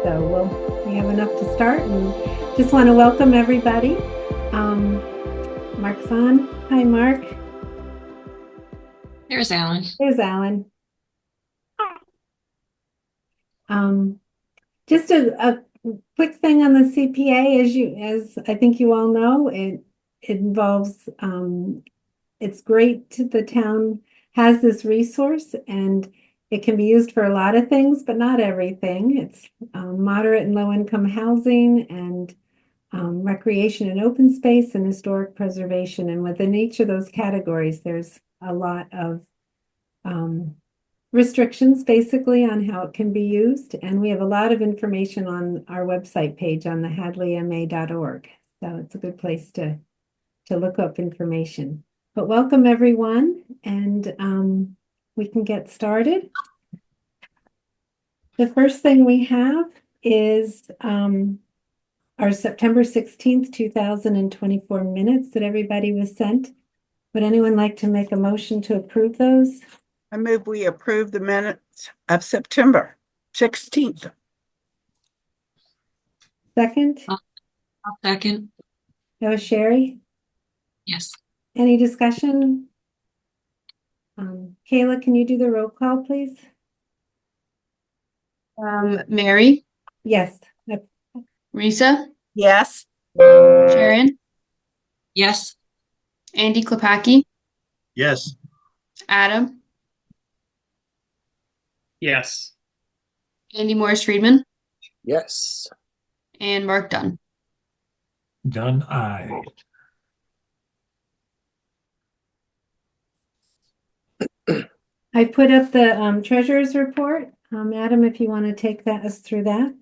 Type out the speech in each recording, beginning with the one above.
We have enough to start, and just want to welcome everybody. Mark's on. Hi, Mark. There's Alan. There's Alan. Just a quick thing on the CPA, as I think you all know, it involves it's great the town has this resource, and it can be used for a lot of things, but not everything. It's moderate and low income housing and recreation and open space and historic preservation. And within each of those categories, there's a lot of restrictions basically on how it can be used. And we have a lot of information on our website page on the hadleyma.org. So it's a good place to look up information. But welcome everyone, and we can get started. The first thing we have is our September 16th, 2024 minutes that everybody was sent. Would anyone like to make a motion to approve those? I move we approve the minutes of September 16th. Second? I'll second. That was Sherry. Yes. Any discussion? Kayla, can you do the roll call, please? Mary, Yes. Risa, Yes. Sharon, Yes. Andy Klepacki, Yes. Adam, Yes. Andy Morris Friedman, Yes. and Mark Dunn. Done. Aye. I put up the treasurer's report. Adam, if you want to take us through that.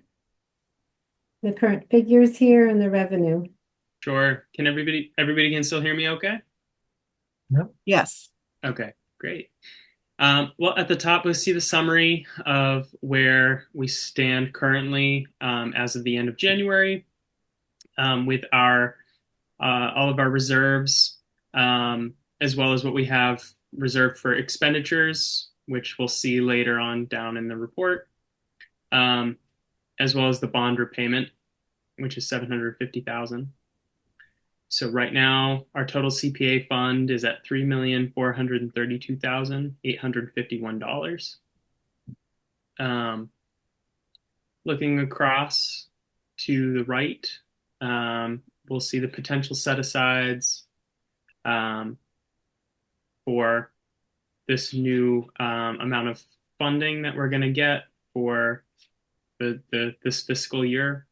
The current figures here and the revenue. Sure. Can everybody can still hear me okay? Yes. Okay, great. Well, at the top, we'll see the summary of where we stand currently as of the end of January with our all of our reserves, as well as what we have reserved for expenditures, which we'll see later on down in the report, as well as the bond repayment, which is $750,000. So right now, our total CPA fund is at $3,432,851. Looking across to the right, we'll see the potential set-asides for this new amount of funding that we're going to get for this fiscal year.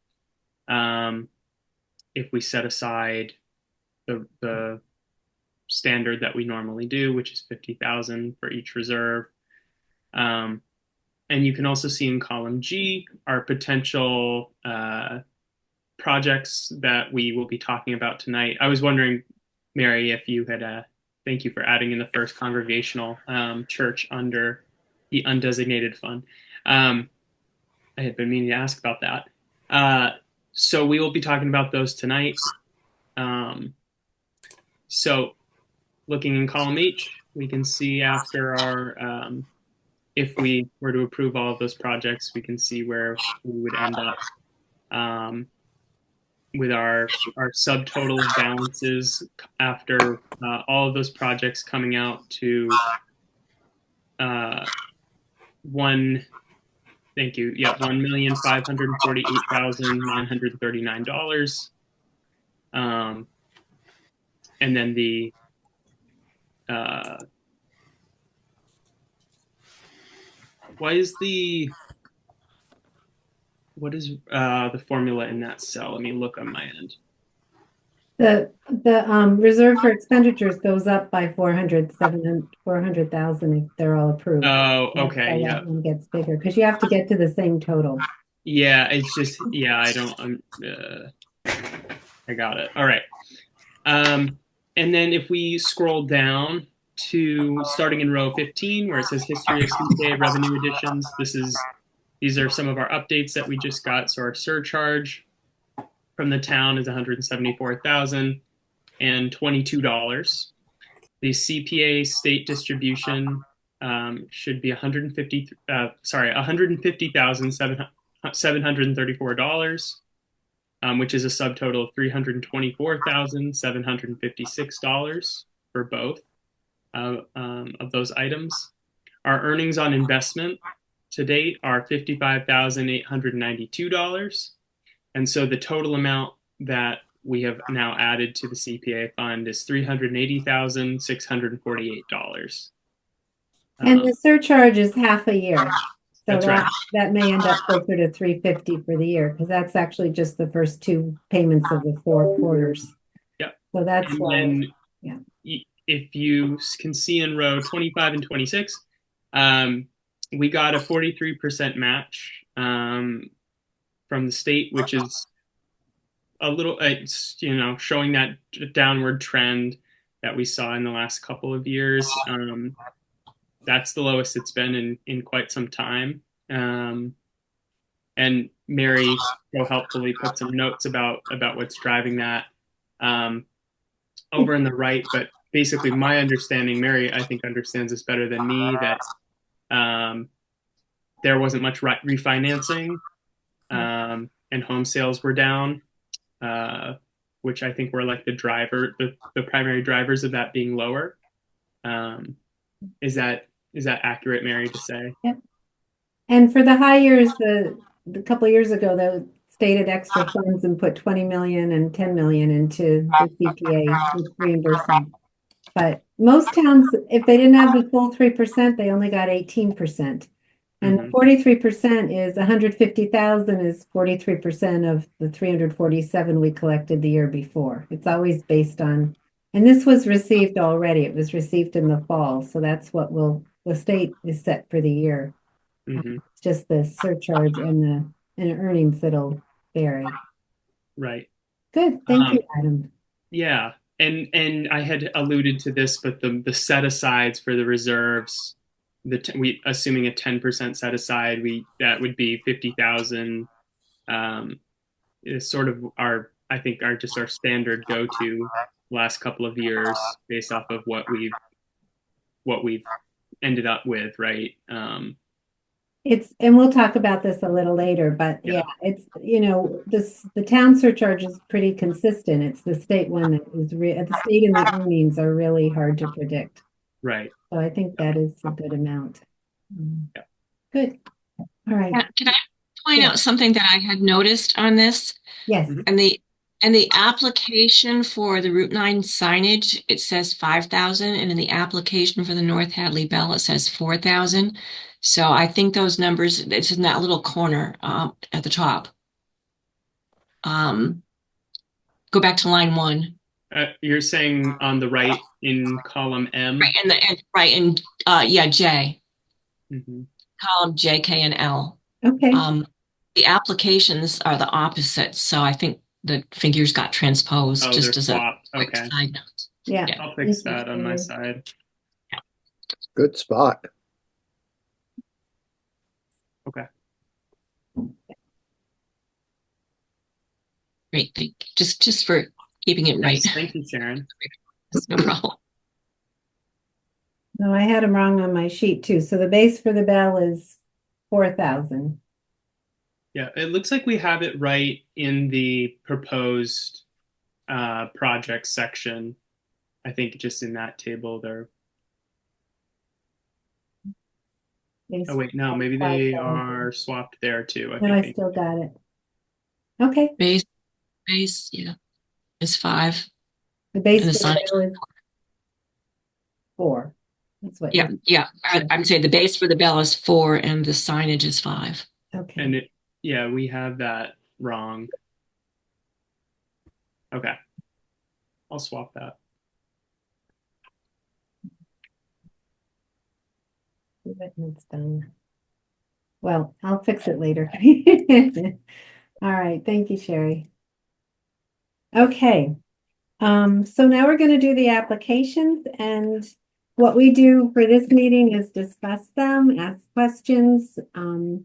If we set aside the standard that we normally do, which is 50,000 for each reserve. And you can also see in column G our potential projects that we will be talking about tonight. I was wondering, Mary, if you had, thank you for adding in the First Congregational Church under the undesignated fund. I had been meaning to ask about that. So we will be talking about those tonight. So looking in column H, we can see after our, if we were to approve all of those projects, we can see where we would end up with our subtotal balances after all of those projects coming out to $1,548,939. And then the what is the formula in that cell? Let me look on my end. The reserve for expenditures goes up by 400,000 if they're all approved. Oh, okay, yeah. That one gets bigger because you have to get to the same total. Yeah, it's just I don't. I got it. All right. And then if we scroll down to starting in row 15, where it says history of CPA revenue additions, these are some of our updates that we just got. So our surcharge from the town is $174,022. The CPA state distribution should be $150,700. $734, which is a subtotal of $324,756 for both of those items. Our earnings on investment to date are $55,892. And so the total amount that we have now added to the CPA fund is $380,648. And the surcharge is half a year. So That's right. that may end up closer to 350 for the year, because that's actually just the first two payments of the 4 quarters. Yep. So that's And why, then yeah. If you can see in row 25 and 26, we got a 43% match from the state, which is a little, it's, showing that downward trend that we saw in the last couple of years. That's the lowest it's been in quite some time. And Mary so helpfully put some notes about what's driving that over in the right. But basically, my understanding, Mary, I think, understands this better than me, that there wasn't much refinancing, and home sales were down, which I think were like the primary drivers of that being lower. Is that accurate, Mary, to say? Yep. And for the high years, a couple of years ago, the state had extra funds and put 20 million and 10 million into the CPA with reimbursement. But most towns, if they didn't have the full 3%, they only got 18%. And the 43% is 150,000 is 43% of the 347 we collected the year before. It's always based on, and this was received already. It was received in the fall. So that's what the state is set for the year. It's just the surcharge and the earnings that'll vary. Right. Good. Thank you, Adam. Yeah. And I had alluded to this, but the set asides for the reserves, we assuming a 10% set aside, that would be 50,000. Is sort of our standard go-to last couple of years based off of what we've ended up with, right? And we'll talk about this a little later, but yeah, it's, the town surcharge is pretty consistent. It's the state one that is the state and the earnings are really hard to predict. Right. So I think that is a good amount. Good. All right. Can I point out something that I had noticed on this? Yes. And the application for the Route 9 signage, it says 5,000, and in the application for the North Hadley Bell, it says 4,000. So I think those numbers, it's in that little corner at the top. Go back to line 1. You're saying on the right in column M? Right, J. Column J, K, and L. Okay. The applications are the opposite, so I think the figures got transposed just as a quick side note. Yeah. I'll fix that on my side. Good spot. Okay. Great, thank you. Just for keeping it right. Yes, thank you, Sharon. No problem. No, I had them wrong on my sheet too. So the base for the bell is 4,000. Yeah, it looks like we have it right in the proposed project section. I think just in that table there. Oh wait, no, maybe they are swapped there too. I still got it. Okay. Base, yeah, is 5. The base And for the the signage. bell is 4. That's what. Yeah. I'm saying the base for the bell is 4 and the signage is 5. Okay. And we have that wrong. Okay. I'll swap that. It's done. Well, I'll fix it later. All right. Thank you, Sherry. Okay. So now we're going to do the applications, and what we do for this meeting is discuss them, ask questions, and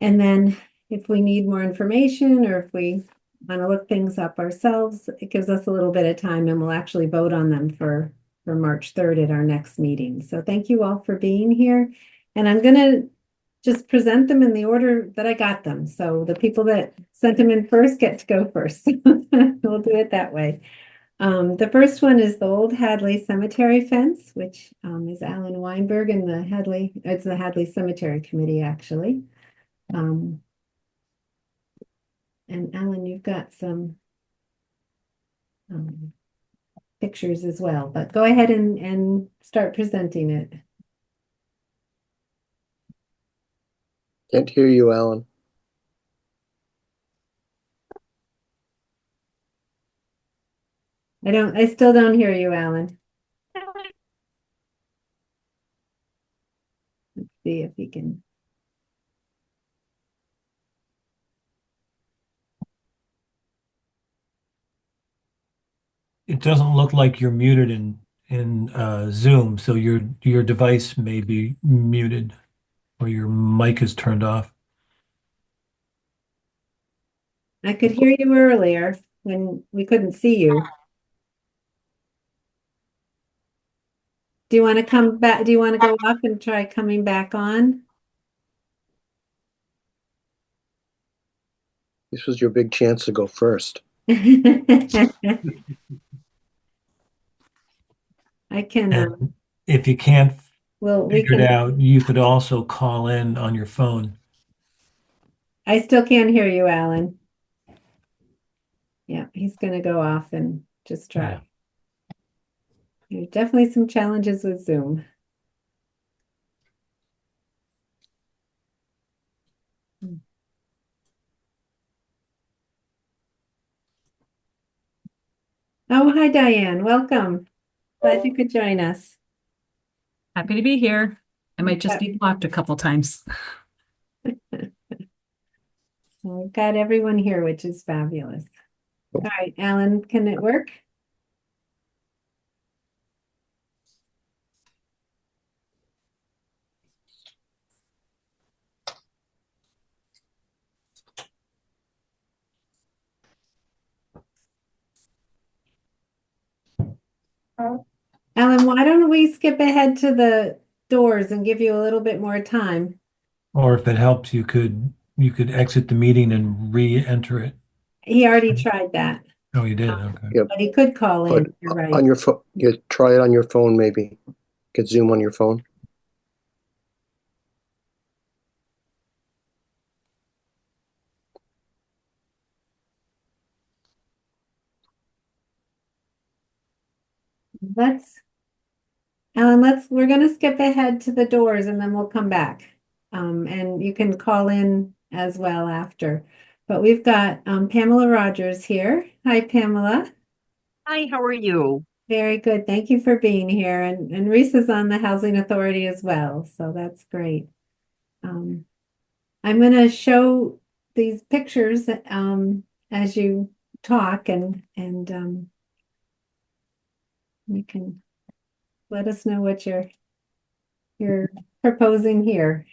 then if we need more information or if we want to look things up ourselves, it gives us a little bit of time, and we'll actually vote on them for March 3rd at our next meeting. So thank you all for being here. And I'm going to just present them in the order that I got them. So the people that sent them in first get to go first. We'll do it that way. The first one is the old Hadley Cemetery fence, which is Alan Weinberg and it's the Hadley Cemetery Committee, actually. And Alan, you've got some pictures as well, but go ahead and start presenting it. Can't hear you, Alan. I still don't hear you, Alan. Let's see if he can. It doesn't look like you're muted in Zoom, so your device may be muted or your mic is turned off. I could hear you earlier when we couldn't see you. Do you want to come back? Do you want to go off and try coming back on? This was your big chance to go first. I can, And if you can't well, we figure it can, out, you could also call in on your phone. I still can't hear you, Alan. Yeah, he's gonna go off and just try. Yeah. There's definitely some challenges with Zoom. Oh, hi, Diane. Welcome. Glad you could join us. Happy to be here. I might just Yeah. be blocked a couple times. We've got everyone here, which is fabulous. All right, Alan, can it work? Alan, why don't we skip ahead to the doors and give you a little bit more time? Or if it helps, you could exit the meeting and re-enter it. He already tried that, Oh, you did? Okay. Yep. but he could call in. But You're right. on your phone, you try it on your phone, maybe. Get Zoom on your phone. Alan, we're gonna skip ahead to the doors and then we'll come back. And you can call in as well after. But we've got Pamela Rogers here. Hi, Pamela. Hi, how are you? Very good. Thank you for being here. And Reese is on the Housing Authority as well, so that's great. I'm gonna show these pictures as you talk and you can let us know what you're proposing here.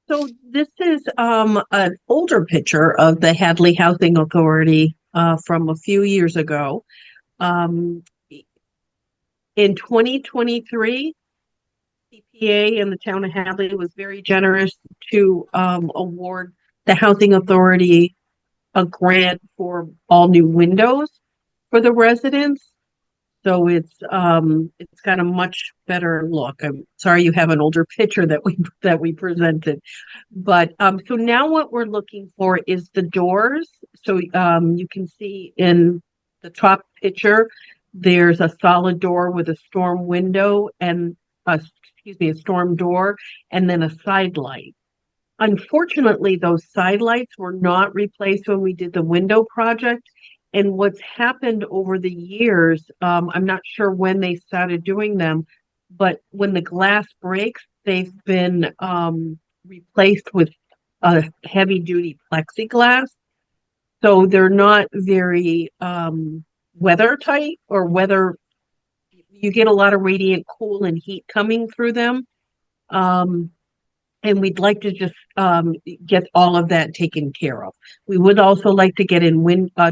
So this is an older picture of the Hadley Housing Authority from a few years ago. In 2023, CPA and the town of Hadley was very generous to award the Housing Authority a grant for all new windows for the residents. So it's got a much better look. I'm sorry you have an older picture that we presented, but so now what we're looking for is the doors. So you can see in the top picture there's a solid door with a storm window and a storm door and then a side light. Unfortunately, those side lights were not replaced when we did the window project. And what's happened over the years, I'm not sure when they started doing them, but when the glass breaks, they've been replaced with a heavy duty plexiglass. So they're not very weather tight or weather, you get a lot of radiant cool and heat coming through them. And we'd like to just get all of that taken care of. We would also like to get in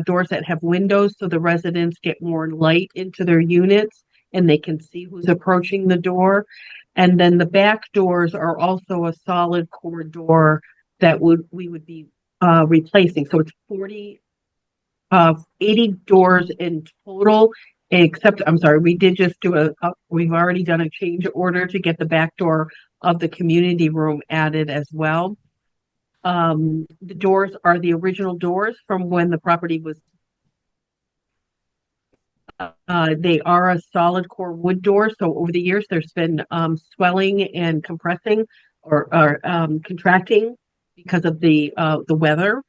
doors that have windows so the residents get more light into their units and they can see who's approaching the door. And then the back doors are also a solid core door that we would be replacing. So it's 80 doors in total, except, I'm sorry, we did just do we've already done a change order to get the back door of the community room added as well. The doors are the original doors from when the property was. They are a solid core wood door. So over the years, there's been swelling and compressing or contracting because of the weather.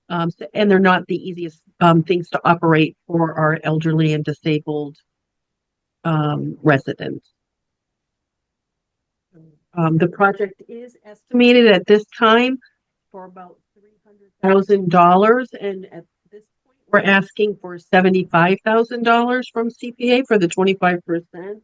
And they're not the easiest things to operate for our elderly and disabled residents. The project is estimated at this time for about $300,000, and at this point, we're asking for $75,000 from CPA for the 25%.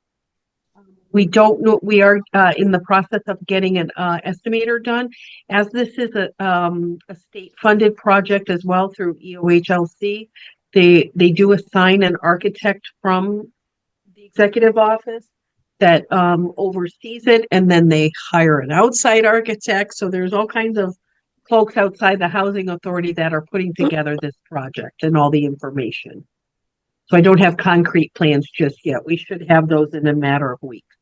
We don't know. We are in the process of getting an estimator done, as this is a state-funded project as well through EOHLC. They do assign an architect from the executive office that oversees it, and then they hire an outside architect. So there's all kinds of folks outside the housing authority that are putting together this project and all the information. So I don't have concrete plans just yet. We should have those in a matter of weeks.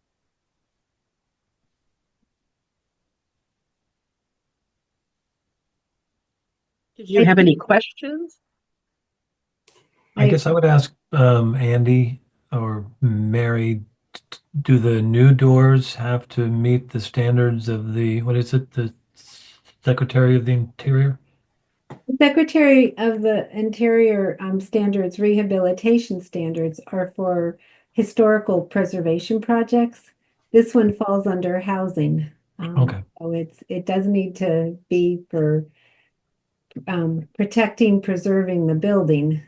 Did you have any questions? I guess I would ask Andy or Mary, do the new doors have to meet the standards of the, what is it, the Secretary of the Interior? Secretary of the Interior standards, rehabilitation standards are for historical preservation projects. This one falls under housing. Okay. So it does need to be for protecting, preserving the building,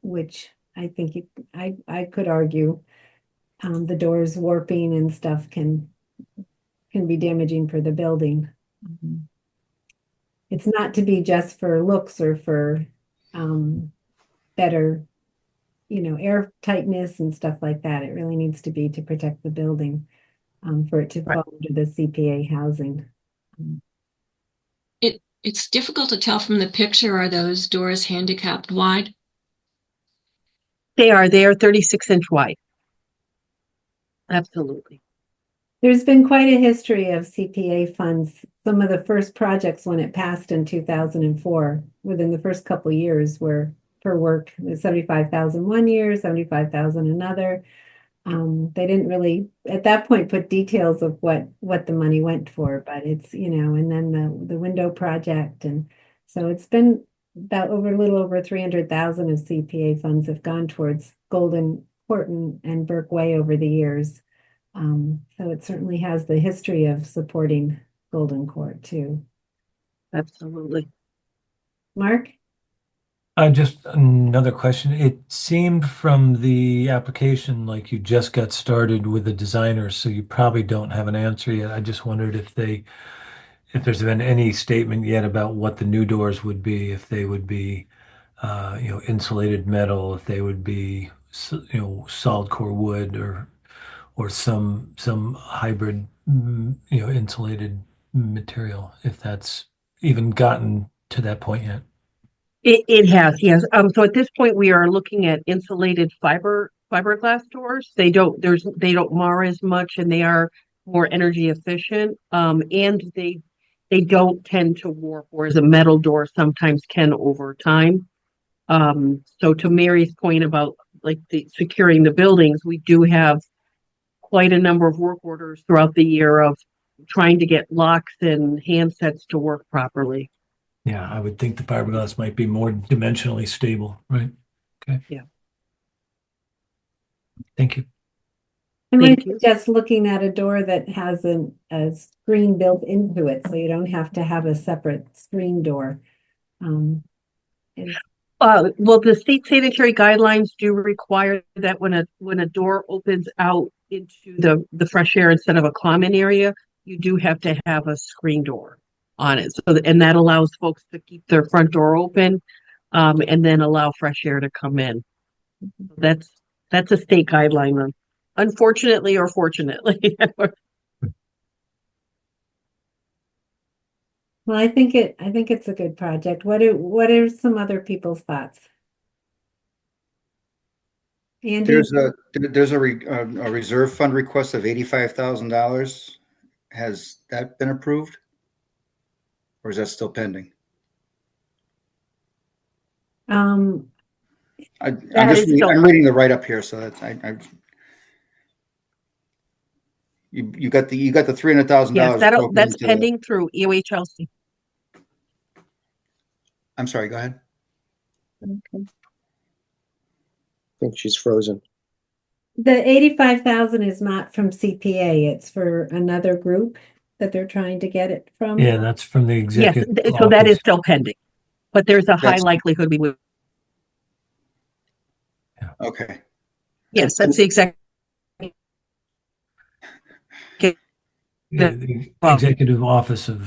which I think I could argue the doors warping and stuff can be damaging for the building. It's not to be just for looks or for better, air tightness and stuff like that. It really needs to be to protect the building for it to fall under the CPA housing. It's difficult to tell from the picture. Are those doors handicapped wide? They are 36-inch wide. Absolutely. There's been quite a history of CPA funds. Some of the first projects when it passed in 2004, within the first couple of years, were for work, 75,000 one year, 75,000 another. They didn't really at that point put details of what the money went for, but it's, and then the window project, and so it's been about a little over 300,000 of CPA funds have gone towards Golden Court and Burke Way over the years. So it certainly has the history of supporting Golden Court too. Absolutely. Mark? Just another question. It seemed from the application like you just got started with the designers, so you probably don't have an answer yet. I just wondered if there's been any statement yet about what the new doors would be, if they would be, insulated metal, if they would be, solid core wood or some hybrid, insulated material, if that's even gotten to that point yet. It has, yes. So at this point, we are looking at insulated fiberglass doors. They don't mar as much, and they are more energy efficient. And they don't tend to warp, whereas a metal door sometimes can over time. So to Mary's point about like securing the buildings, we do have quite a number of work orders throughout the year of trying to get locks and handsets to work properly. Yeah, I would think the fiberglass might be more dimensionally stable, right? Okay. Yeah. Thank you. I Thank might you. suggest looking at a door that has a screen built into it, so you don't have to have a separate screen door. Well, the state sanitary guidelines do require that when a door opens out into the fresh air instead of a common area, you do have to have a screen door on it. And that allows folks to keep their front door open, and then allow fresh air to come in. That's That's a state guideline, unfortunately or fortunately. Well, I think it's a good project. What are some other people's thoughts? Andy? There's a reserve fund request of $85,000. Has that been approved? Or is that still pending? Um, I'm That is still, I'm reading the write-up here, so that's, you got the yes, $300,000 broken that's into the, pending through EOHLC. I'm sorry, go ahead. I think she's frozen. the 85,000 is not from CPA, it's for another group that they're trying to get it from. Yeah, that's from the Yes, executive so that is office. still pending, but there's a high That's likelihood we will. okay. Yes, that's the exact. Yeah, the Executive Office of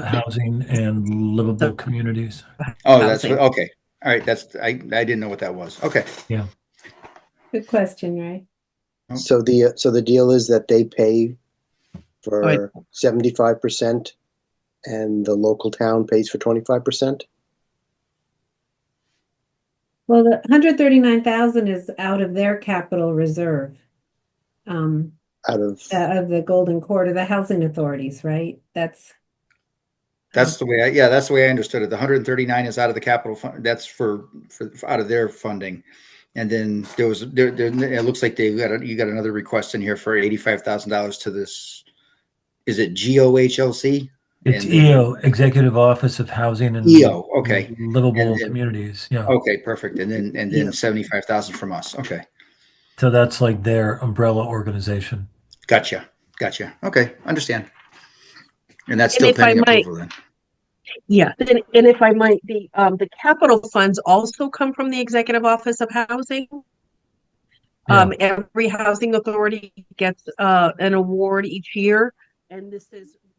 Housing and Livable Communities. Oh, that's Housing. okay. All right, I didn't know what that was. Okay. Yeah. Good question, Ray. So the deal is that they pay for 75% and the local town pays for 25%? Well, the 139,000 is out of their capital reserve. Out of Of the Golden Quarter, the housing authorities, right? That's the way that's the way I understood it. The 139 is out of the capital fund. That's for out of their funding. And then it looks like you got another request in here for $85,000 to this. Is it GOHLC? It's And then EO, Executive Office of Housing and EO, okay. Livable And then- Communities. Yeah. Okay, perfect. And then Yeah. 75,000 from us. Okay. So that's like their umbrella organization. Gotcha. Okay, understand. And that's And still if I pending might- approval then. Yeah, and if I might, the capital funds also come from the Executive Office of Housing. Yeah. Every housing authority gets an award each year, and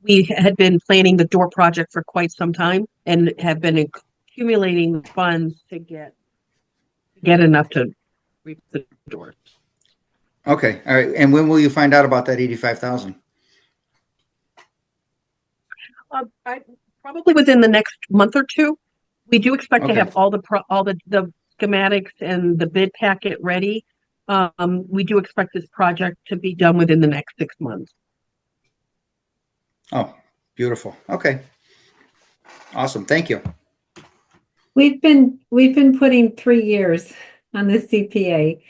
we had been planning the door project for quite some time and have been accumulating funds to get enough to reap the doors. Okay, all right. And when will you find out about that 85,000? Probably within the next month or two. We do expect to Okay. have all the schematics and the bid packet ready. We do expect this project to be done within the next 6 months. Oh, beautiful. Okay. Awesome. Thank you. we've been putting 3 years on the CPA.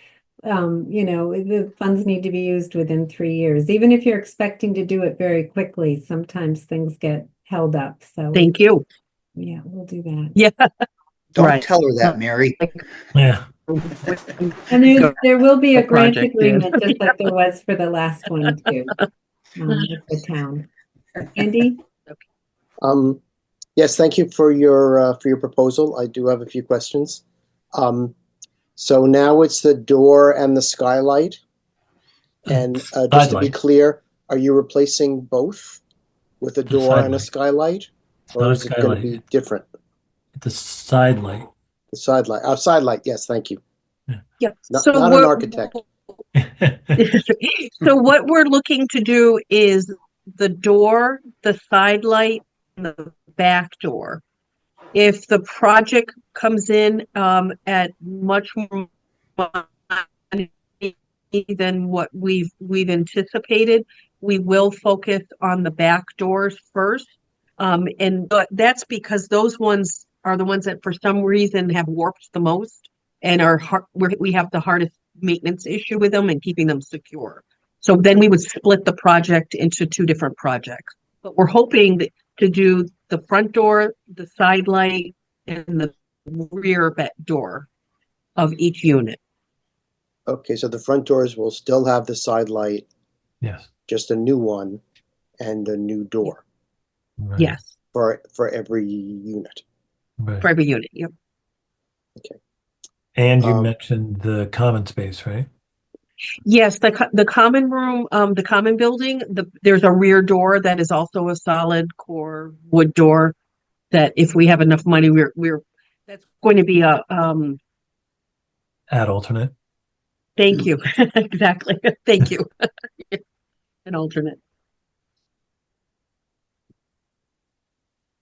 The funds need to be used within 3 years. Even if you're expecting to do it very quickly, sometimes things get held up. So Thank you. yeah, we'll do that. Yeah. Don't Right. tell her that, Mary. Yeah. And there will be a grant project, agreement, just like there was for the last one too, with the town. Andy? Yes, thank you for your proposal. I do have a few questions. So now it's the door and the skylight. And just to be Sidelight. clear, are you replacing both with a door and a skylight? Not Or a is it going to skylight. be different? The side light. The sidelight. Sidelight, yes, thank you. Yeah. Not So an architect. So what we're looking to do is the door, the side light, and the back door. If the project comes in at much more money than what we've anticipated, we will focus on the back doors first. And that's because those ones are the ones that for some reason have warped the most and we have the hardest maintenance issue with them and keeping them secure. So then we would split the project into 2 different projects. But we're hoping to do the front door, the side light, and the rear door of each unit. Okay, so the front doors will still have the sidelight, Yes. just a new one and a new door Right. Yes, for every unit. Right. for every unit. Yep. And you Um, mentioned the common space, right? Yes, the common room, the common building, there's a rear door that is also a solid core wood door that if we have enough money, that's going to be Add alternate. Thank you. Exactly. Thank you. An alternate.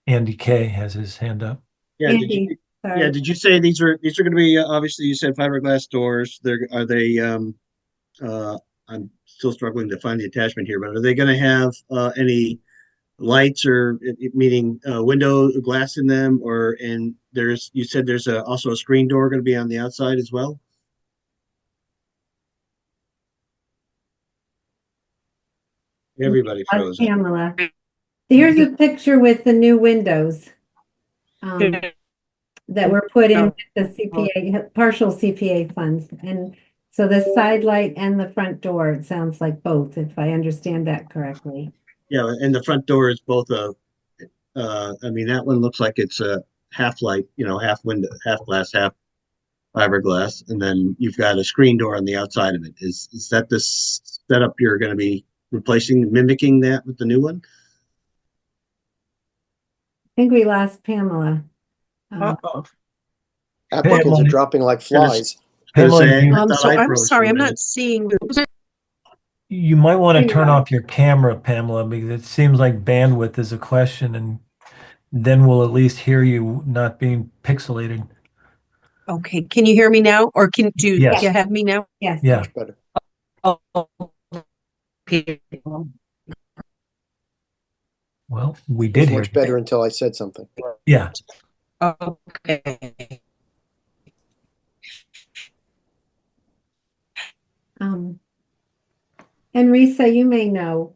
Andy K has his hand up. Yeah, Andy, sorry. did you say these are going to be obviously you said fiberglass doors. Are they I'm still struggling to find the attachment here, but are they going to have any lights or meaning window glass in them, or and you said there's also a screen door going to be on the outside as well? Everybody froze. Pamela. Here's a picture with the new windows that were put in the CPA, partial CPA funds. And so the side light and the front door, it sounds like both, if I understand that correctly. Yeah, and the front door is both I mean, that one looks like it's a half light, half window, half glass, half fiberglass, and then you've got a screen door on the outside of it. Is that the setup you're going to be mimicking that with the new one? I think we lost Pamela. Uh-oh. Applicants are dropping like flies. Pamela, So I'm sorry, I'm not seeing. you might want to turn off your camera, Pamela, because it seems like bandwidth is a question, and then we'll at least hear you not being pixelated. Okay, can you hear me now, or do you have me now? Yes. Yeah. Much better. Oh, okay. Well, we It did was hear much you. better until I said something. Yeah. Okay. And Risa, you may know,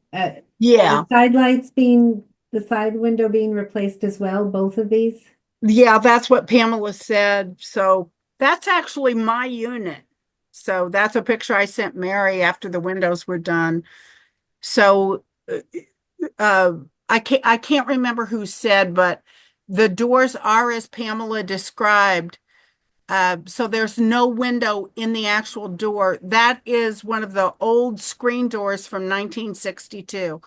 Yeah. the side window being replaced as well, both of these? Yeah, that's what Pamela said. So that's actually my unit. So that's a picture I sent Mary after the windows were done. So I can't remember who said, but the doors are as Pamela described. So there's no window in the actual door. That is one of the old screen doors from 1962.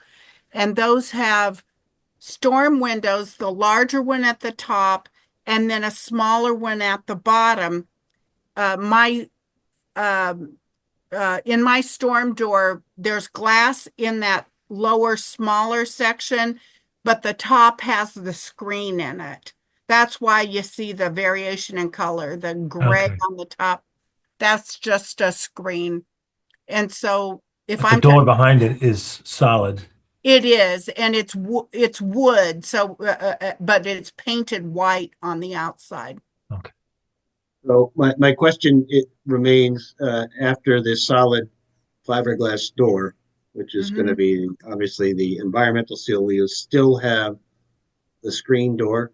And those have storm windows, the larger one at the top, and then a smaller one at the bottom. In my storm door, there's glass in that lower, smaller section, but the top has the screen in it. That's why you see the variation in color, the gray on the top. That's just a screen. And so if But the door behind it is solid. it is, and it's wood, so but it's painted white on the outside. Okay. So my question remains after this solid fiberglass door, which is going to be obviously the environmental seal. Will you still have the screen door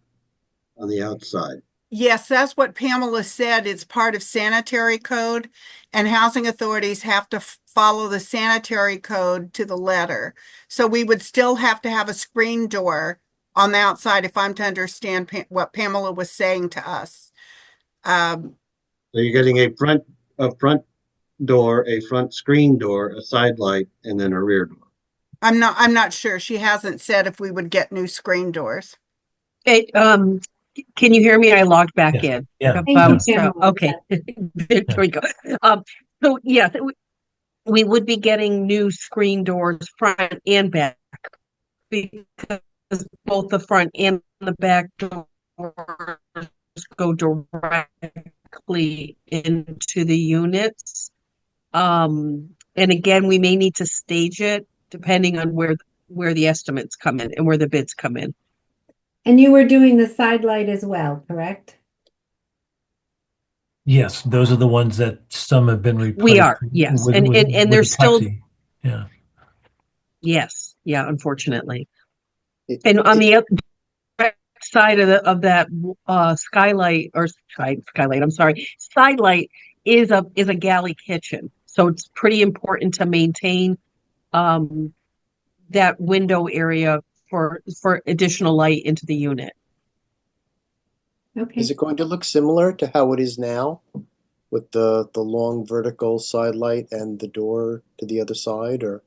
on the outside? Yes, that's what Pamela said. It's part of sanitary code, and housing authorities have to follow the sanitary code to the letter. So we would still have to have a screen door on the outside if I'm to understand what Pamela was saying to us. So you're getting a front door, a front screen door, a side light, and then a rear door. I'm not sure. She hasn't said if we would get new screen doors. Can you hear me? I logged back in. Yeah. Okay. There we go. So yes, we would be getting new screen doors front and back because both the front and the back doors go directly into the units. And again, we may need to stage it depending on where the estimates come in and where the bids come in. And you were doing the side light as well, correct? Yes, those are the ones that some have been replaced. We are, yes. And they're still, yeah. Yes, yeah, unfortunately. And on the other side of that skylight or skylight, I'm sorry, side light is a galley kitchen. So it's pretty important to maintain that window area for additional light into the unit. Okay. Is it going to look similar to how it is now with the long vertical side light and the door to the other side, or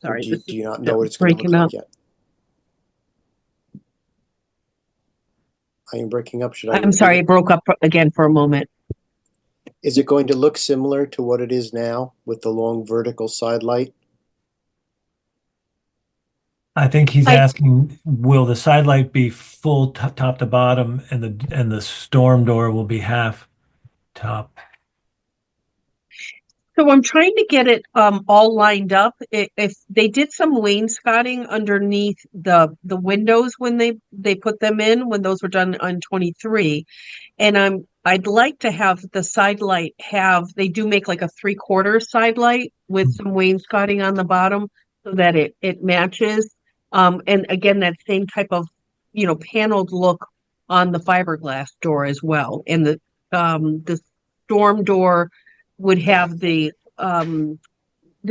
Sorry, do you not know what it's going to look like yet? I am breaking up. Should I? I'm sorry, it broke up again for a moment. Is it going to look similar to what it is now with the long vertical side light? I think he's I- asking, will the side light be full top to bottom and the storm door will be half top? So I'm trying to get it all lined up. If they did some wainscoting underneath the windows when they put them in, when those were done on 23, and I'd like to have the side light they do make like a 3/4 side light with some wainscoting on the bottom so that it matches. And again, that same type of, paneled look on the fiberglass door as well. And the storm door would have the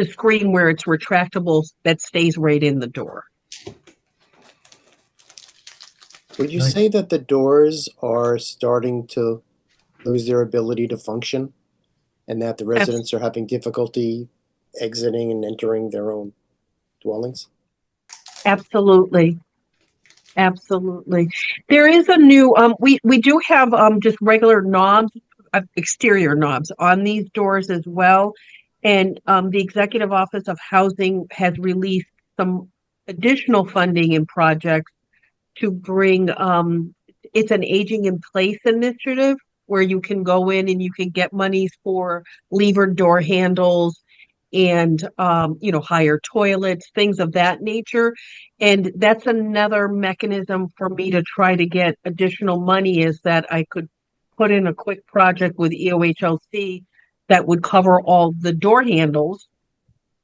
screen where it's retractable that stays right in the door. Would you Nice. say that the doors are starting to lose their ability to function and that the residents are having difficulty exiting and entering their own dwellings? Absolutely. Absolutely. There is a new, we do have just regular knobs, exterior knobs on these doors as well. And the Executive Office of Housing has released some additional funding in projects to bring, it's an aging in place initiative where you can go in and you can get monies for levered door handles and higher toilets, things of that nature. And that's another mechanism for me to try to get additional money, is that I could put in a quick project with EOHLC that would cover all the door handles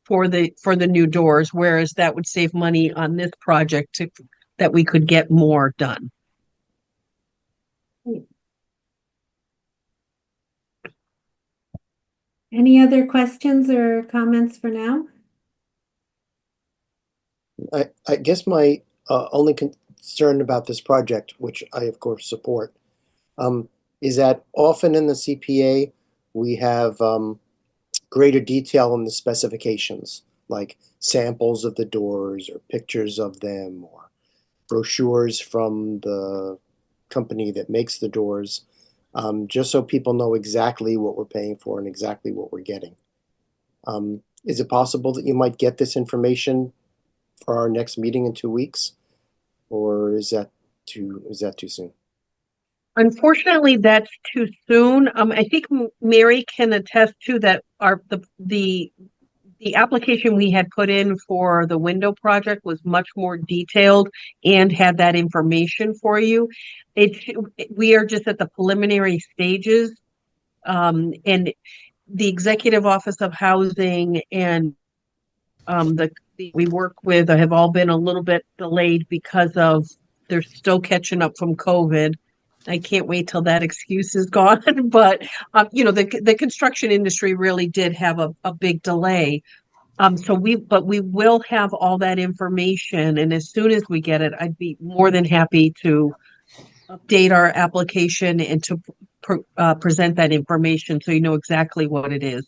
for the new doors, whereas that would save money on this project that we could get more done. Any other questions or comments for now? I guess my only concern about this project, which I of course support, is that often in the CPA we have greater detail in the specifications, like samples of the doors or pictures of them or brochures from the company that makes the doors, just so people know exactly what we're paying for and exactly what we're getting. Is it possible that you might get this information for our next meeting in 2 weeks, or is that too soon? Unfortunately, that's too soon. I think Mary can attest to that. The application we had put in for the window project was much more detailed and had that information for you. We are just at the preliminary stages, and the Executive Office of Housing and we work with have all been a little bit delayed because they're still catching up from COVID. I can't wait till that excuse is gone. But the construction industry really did have a big delay. But we will have all that information, and as soon as we get it, I'd be more than happy to update our application and to present that information so you know exactly what it is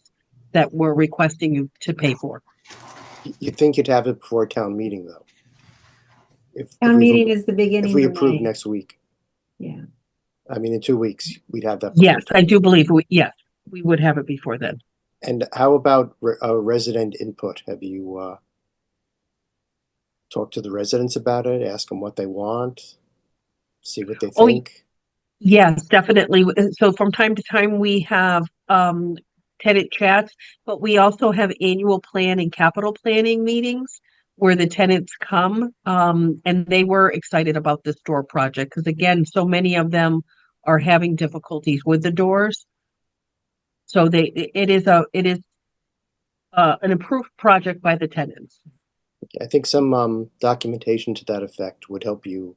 that we're requesting you to pay for. You think you'd have it before town meeting, though? Town meeting is the beginning if we of approve May. next week. Yeah. I mean, in 2 weeks, we'd have that before Yes, town I do meeting. believe yes, we would have it before then. And how about resident input? Have you talked to the residents about it? Ask them what they want? See what they Oh, think? yes, definitely. So from time to time, we have tenant chats, but we also have annual plan and capital planning meetings where the tenants come, and they were excited about this door project because, again, so many of them are having difficulties with the doors. So it is an improved project by the tenants. I think some documentation to that effect would help you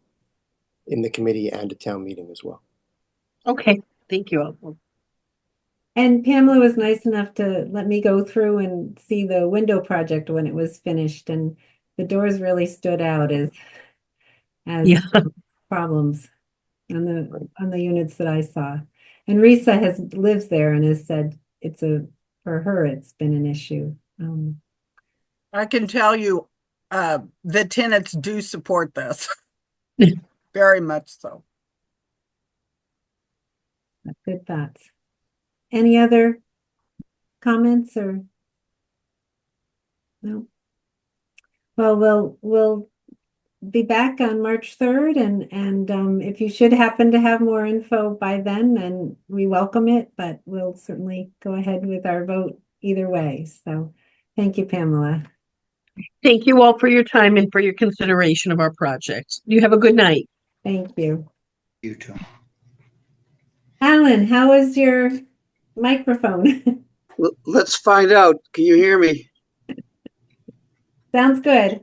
in the committee and at town meeting as well. Okay, thank you. And Pamela was nice enough to let me go through and see the window project when it was finished, and the doors really stood out as Yeah. problems on the units that I saw. And Risa lives there and has said for her it's been an issue. I can tell you, the tenants do support this. Very much so. Good thoughts. Any other comments or? No. Well, we'll be back on March 3rd and if you should happen to have more info by then we welcome it, but we'll certainly go ahead with our vote either way. So thank you, Pamela. Thank you all for your time and for your consideration of our project. You have a good night. Thank you. You too. Alan, how is your microphone? Let's find out. Can you hear me? Sounds good.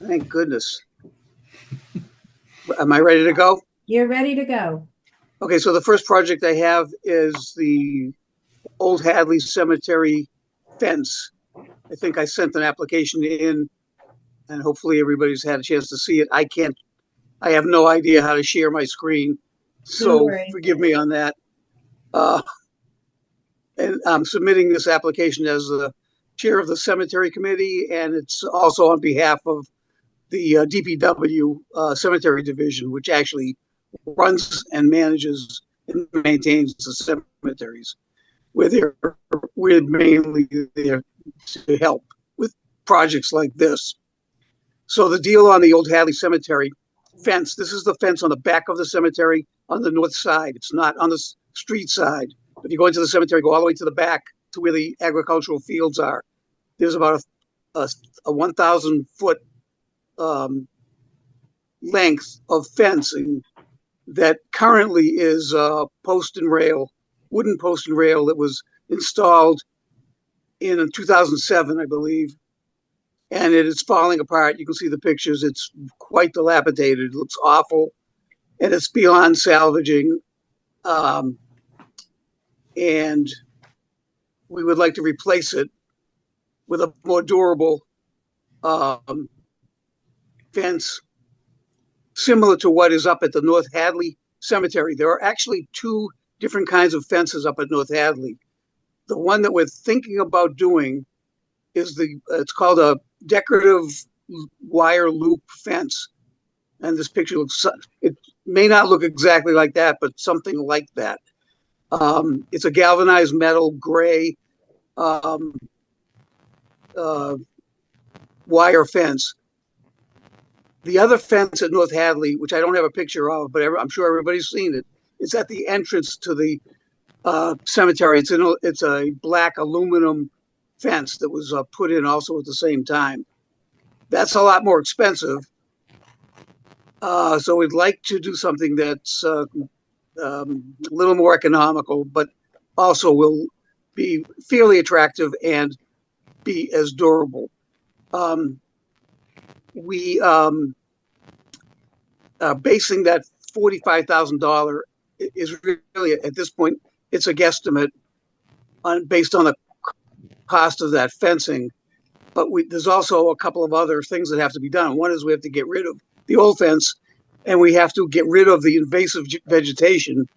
Thank goodness. Am I ready to go? You're ready to go. Okay, so the first project I have is the Old Hadley Cemetery fence. I think I sent an application in, and hopefully everybody's had a chance to see it. I have no idea how to share my screen, No so worries. forgive me on that. And I'm submitting this application as the chair of the cemetery committee, and it's also on behalf of the DPW cemetery division, which actually runs and manages and maintains the cemeteries. We're mainly there to help with projects like this. So the deal on the Old Hadley Cemetery fence, this is the fence on the back of the cemetery on the north side. It's not on the street side. If you go into the cemetery, go all the way to the back to where the agricultural fields are. There's about a 1,000 foot length of fencing that currently is post and rail, wooden post and rail that was installed in 2007, I believe. And it is falling apart. You can see the pictures. It's quite dilapidated. It looks awful. And it's beyond salvaging. And we would like to replace it with a more durable fence similar to what is up at the North Hadley Cemetery. There are actually two different kinds of fences up at North Hadley. The one that we're thinking about doing is it's called a decorative wire loop fence. And this picture it may not look exactly like that, but something like that. It's a galvanized metal gray wire fence. The other fence at North Hadley, which I don't have a picture of, but I'm sure everybody's seen it, is at the entrance to the cemetery. It's a black aluminum fence that was put in also at the same time. That's a lot more expensive. So we'd like to do something that's a little more economical, but also will be fairly attractive and be as durable. We basing that $45,000 is really, at this point, it's a guesstimate based on the cost of that fencing. But there's also a couple of other things that have to be done. One is we have to get rid of the old fence, and we have to get rid of the invasive vegetation.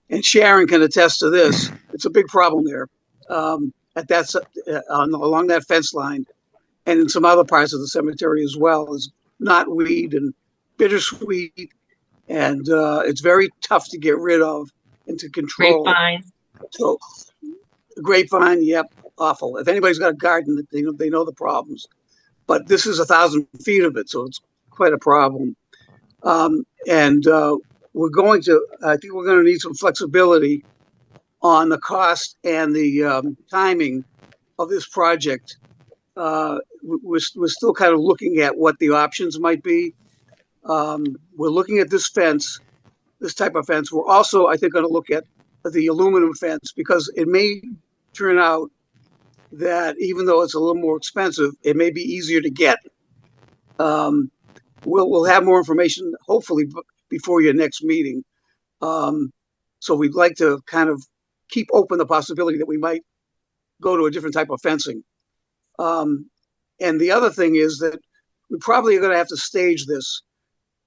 And Sharon can attest to this. It's a big problem there along that fence line, and in some other parts of the cemetery as well, is knotweed and bittersweet, and it's very tough to get rid of and to control. Grapevine. So, grapevine, yep, awful. If anybody's got a garden, they know the problems. But this is 1,000 feet of it, so it's quite a problem. We're going to, I think we're going to need some flexibility on the cost and the timing of this project. We're still kind of looking at what the options might be. We're looking at this fence, this type of fence. We're also, I think, going to look at the aluminum fence, because it may turn out that even though it's a little more expensive, it may be easier to get. We'll have more information, hopefully, before your next meeting. So we'd like to kind of keep open the possibility that we might go to a different type of fencing. And the other thing is that we probably are going to have to stage this,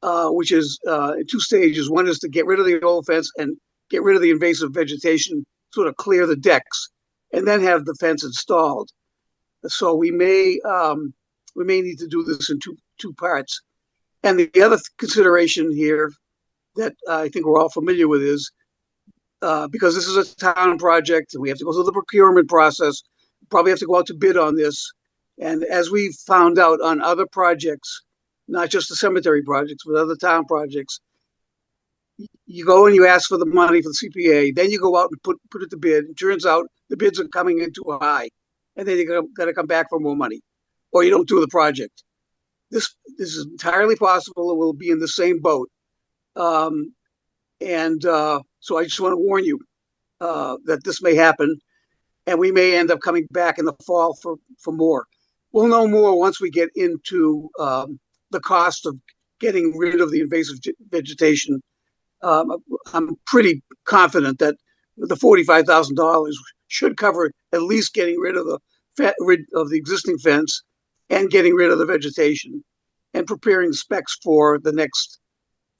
which is in two stages. One is to get rid of the old fence and get rid of the invasive vegetation, sort of clear the decks, and then have the fence installed. So we may need to do this in two parts. And the other consideration here that I think we're all familiar with is because this is a town project, we have to go through the procurement process, probably have to go out to bid on this. And as we found out on other projects, not just the cemetery projects, but other town projects, you go and you ask for the money for the CPA, then you go out and put it to bid. It turns out the bids are coming in too high, and then you got to come back for more money, or you don't do the project. This is entirely possible, and we'll be in the same boat. So I just want to warn you that this may happen, and we may end up coming back in the fall for more. We'll know more once we get into the cost of getting rid of the invasive vegetation. I'm pretty confident that the $45,000 should cover at least getting rid of the existing fence and getting rid of the vegetation and preparing the specs for the next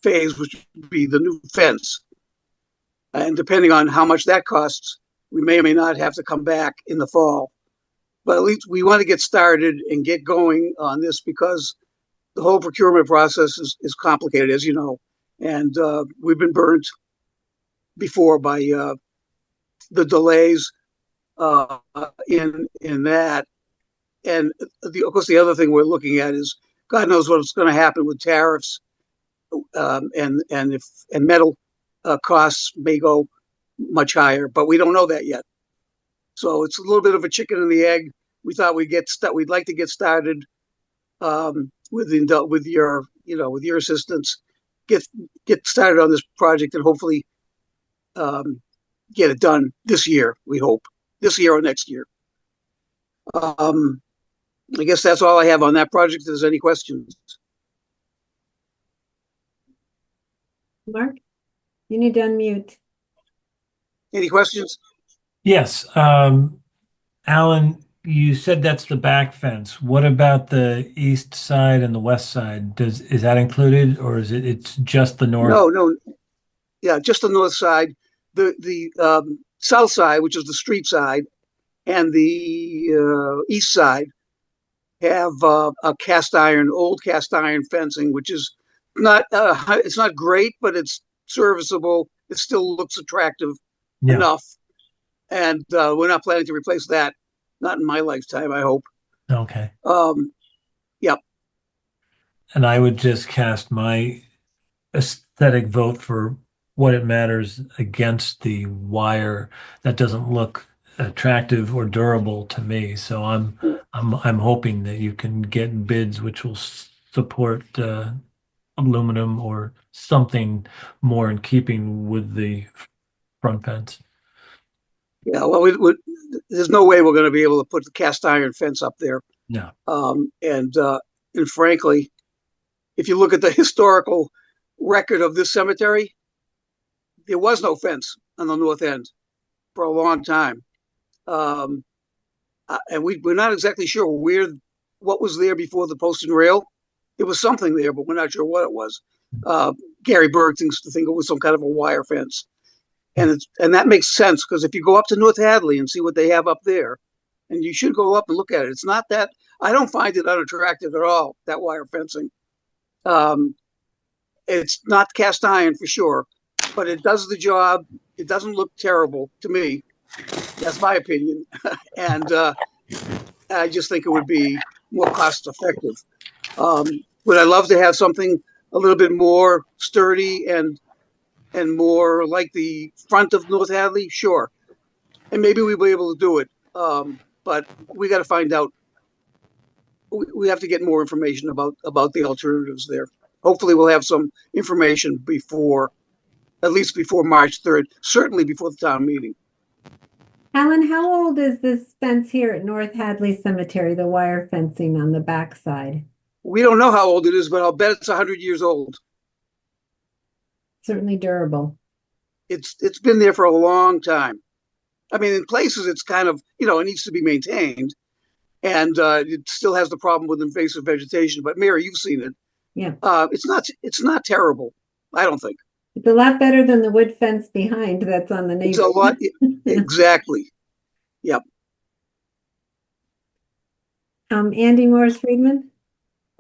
phase, which would be the new fence. And depending on how much that costs, we may or may not have to come back in the fall. But at least we want to get started and get going on this because the whole procurement process is complicated, as you know. And we've been burnt before by the delays in that. And of course, the other thing we're looking at is God knows what's going to happen with tariffs, and metal costs may go much higher, but we don't know that yet. So it's a little bit of a chicken and the egg. We thought we'd like to get started with your assistance, get started on this project and hopefully get it done this year. We hope this year or next year. I guess that's all I have on that project. If there's any questions, Mark, you need to unmute. any questions? Yes. Alan, you said that's the back fence. What about the east side and the west side? Is that included, or is it's just the north? No. Yeah, just the north side. The south side, which is the street side, and the east side have a old cast iron fencing, which is not it's not great, but it's serviceable. It still looks attractive enough, and we're not planning to replace that. Not in my lifetime, I hope. Okay. Yep. And I would just cast my aesthetic vote for what it matters against the wire that doesn't look attractive or durable to me. So I'm hoping that you can get bids which will support aluminum or something more in keeping with the front fence. Yeah, well, there's no way we're going to be able to put the cast iron fence up there. No. And frankly, if you look at the historical record of this cemetery, there was no fence on the north end for a long time. And we're not exactly sure what was there before the post and rail. It was something there, but we're not sure what it was. Gary Berg thinks it was some kind of a wire fence. And that makes sense because if you go up to North Hadley and see what they have up there, and you should go up and look at it. It's not that I don't find it unattractive at all, that wire fencing. It's not cast iron for sure, but it does the job. It doesn't look terrible to me. That's my opinion. And I just think it would be more cost effective. Would I love to have something a little bit more sturdy and more like the front of North Hadley? Sure. And maybe we'll be able to do it. But we got to find out. We have to get more information about the alternatives there. Hopefully we'll have some information at least before March 3rd, certainly before the town meeting. Alan, how old is this fence here at North Hadley Cemetery, the wire fencing on the back side? We don't know how old it is, but I'll bet it's 100 years old. Certainly durable. It's been there for a long time. I mean, in places it's kind of, it needs to be maintained, and it still has the problem with invasive vegetation. But Mary, you've seen it. Yeah. It's not terrible, I don't think. It's a lot better than the wood fence behind that's on the neighbor. It's a lot. Exactly. Yep. Andy Morris Friedman.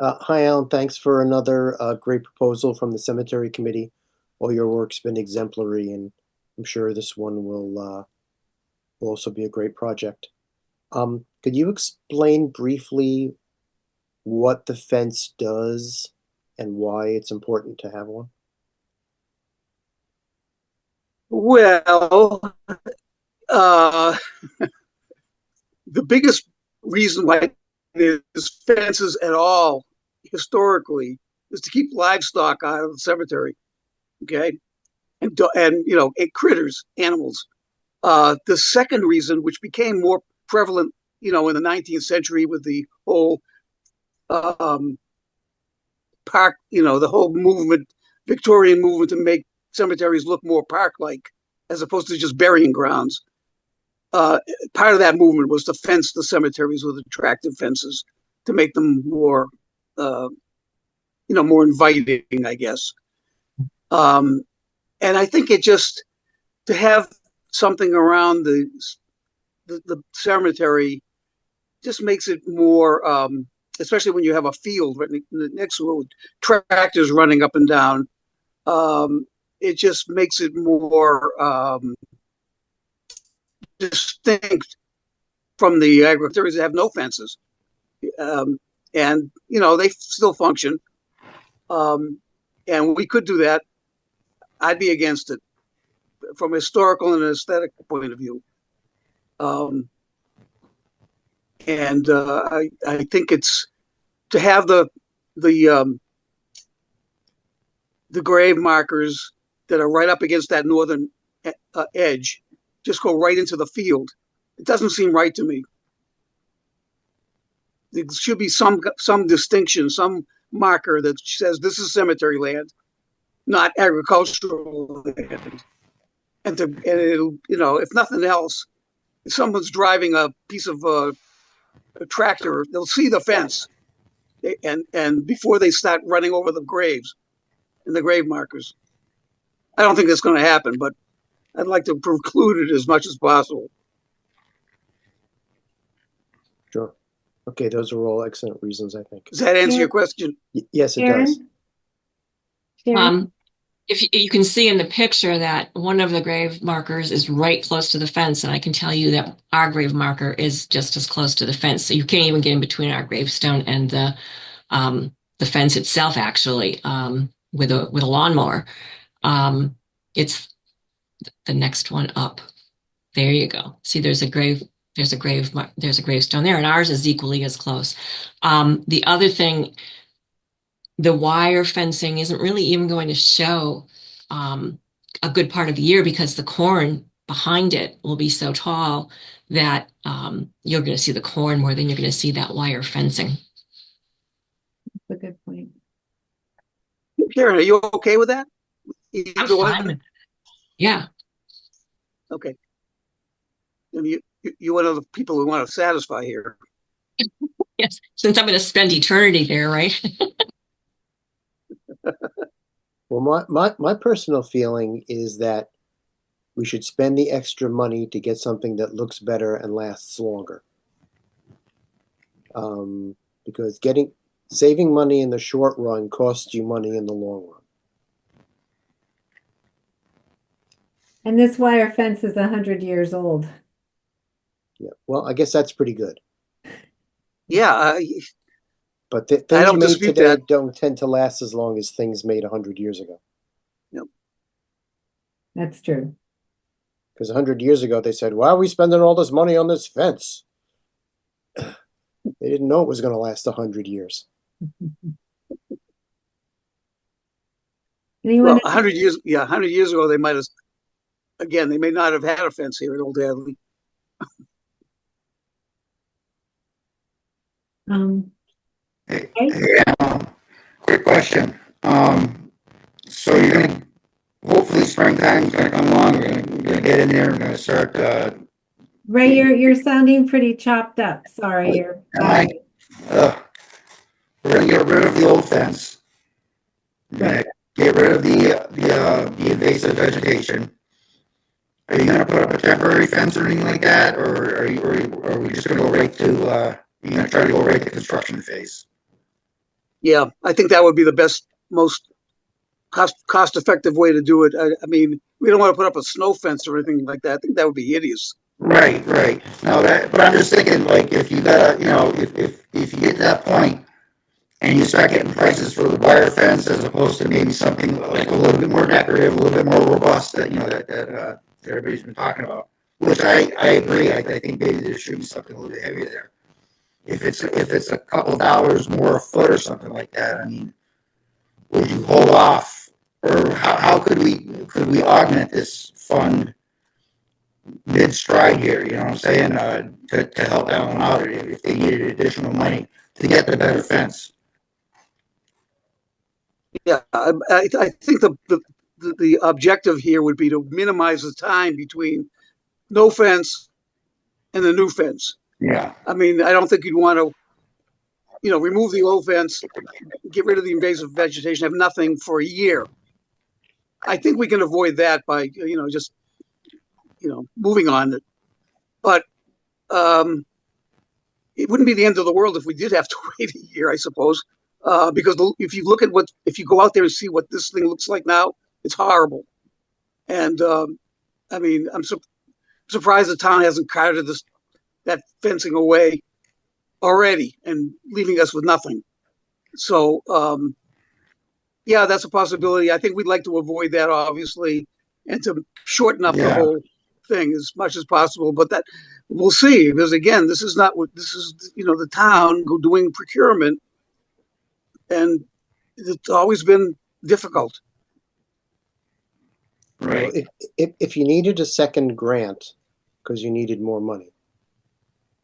Hi, Alan. Thanks for another great proposal from the Cemetery Committee. All your work's been exemplary, and I'm sure this one will also be a great project. Could you explain briefly what the fence does and why it's important to have one? Well, uh, the biggest reason why there's fences at all historically is to keep livestock out of the cemetery. Okay, and critters, animals. The second reason, which became more prevalent, in the 19th century with the whole um, park, the whole movement, Victorian movement to make cemeteries look more park-like as opposed to just burying grounds. Uh, Part of that movement was to fence the cemeteries with attractive fences to make them more, more inviting, I guess. And I think it just to have something around the cemetery just makes it more, especially when you have a field right next to it with tractors running up and down. It just makes it more distinct from the agricultures that have no fences. And they still function. And we could do that. I'd be against it from a historical and aesthetic point of view. And I think it's to have the grave markers that are right up against that northern edge just go right into the field. It doesn't seem right to me. There should be some distinction, some marker that says this is cemetery land, not agricultural land. And it'll, if nothing else, if someone's driving a piece of a tractor, they'll see the fence, and before they start running over the graves and the grave markers. I don't think that's going to happen, but I'd like to preclude it as much as possible. Sure. Okay, those are all excellent reasons, I think. Does that answer your question? Yes, it does. Sharon? If you can see in the picture that one of the grave markers is right close to the fence, and I can tell you that our grave marker is just as close to the fence. So you can't even get in between our gravestone and the fence itself, actually, with a lawnmower. It's the next one up. There you go. See, there's a gravestone there, and ours is equally as close. The other thing, the wire fencing isn't really even going to show a good part of the year because the corn behind it will be so tall that you're going to see the corn more than you're going to see that wire fencing. That's a good point. Karen, are you okay with that? I'm fine with it. Yeah. Okay. And you're one of the people we want to satisfy here. Yes, since I'm going to spend eternity there, right? Well, my personal feeling is that we should spend the extra money to get something that looks better and lasts longer. Because saving money in the short run costs you money in the long run. And this wire fence is 100 years old. Yeah, well, I guess that's pretty good. Yeah, but things don't made dispute today that. don't tend to last as long as things made 100 years ago. Yep. That's true. Because 100 years ago, they said, why are we spending all this money on this fence? They didn't know it was going to last 100 years. Anyone? Well, 100 years, 100 years ago, they might have, again, they may not have had a fence here at Old Hadley. Quick question. So you're gonna, hopefully springtime's gonna come along, we're gonna get in there, we're gonna start, Ray, you're sounding pretty chopped up. Sorry, we're gonna get rid of the old fence. We're gonna get rid of the invasive vegetation. Are you gonna put up a temporary fence or anything like that, or are we just gonna go right to, you're gonna try to go right to construction phase? Yeah, I think that would be the best, most cost effective way to do it. I mean, we don't want to put up a snow fence or anything like that. I think that would be hideous. Right, right. No, but I'm just thinking, like, if you got, if you get to that point and you start getting prices for the wire fence as opposed to maybe something like a little bit more decorative, a little bit more robust that, that everybody's been talking about, which I agree. I think maybe there should be something a little bit heavier there. If it's a couple dollars more a foot or something like that, I mean, would you hold off? Or how could we augment this fund mid stride here, you know what I'm saying, to help Allen out if they needed additional money to get the better fence. Yeah, I think the objective here would be to minimize the time between no fence and the new fence. Yeah. I mean, I don't think you'd want to, remove the old fence, get rid of the invasive vegetation, have nothing for a year. I think we can avoid that by, just, moving on. But it wouldn't be the end of the world if we did have to wait a year, I suppose. Because if you look at if you go out there and see what this thing looks like now, it's horrible. And I mean, I'm surprised the town hasn't carted that fencing away already and leaving us with nothing. So, yeah, that's a possibility. I think we'd like to avoid that, obviously, and to shorten up the whole thing as much as possible. But that we'll see, because again, this is not what this is. The town doing procurement, and it's always been difficult. Right. If you needed a second grant because you needed more money,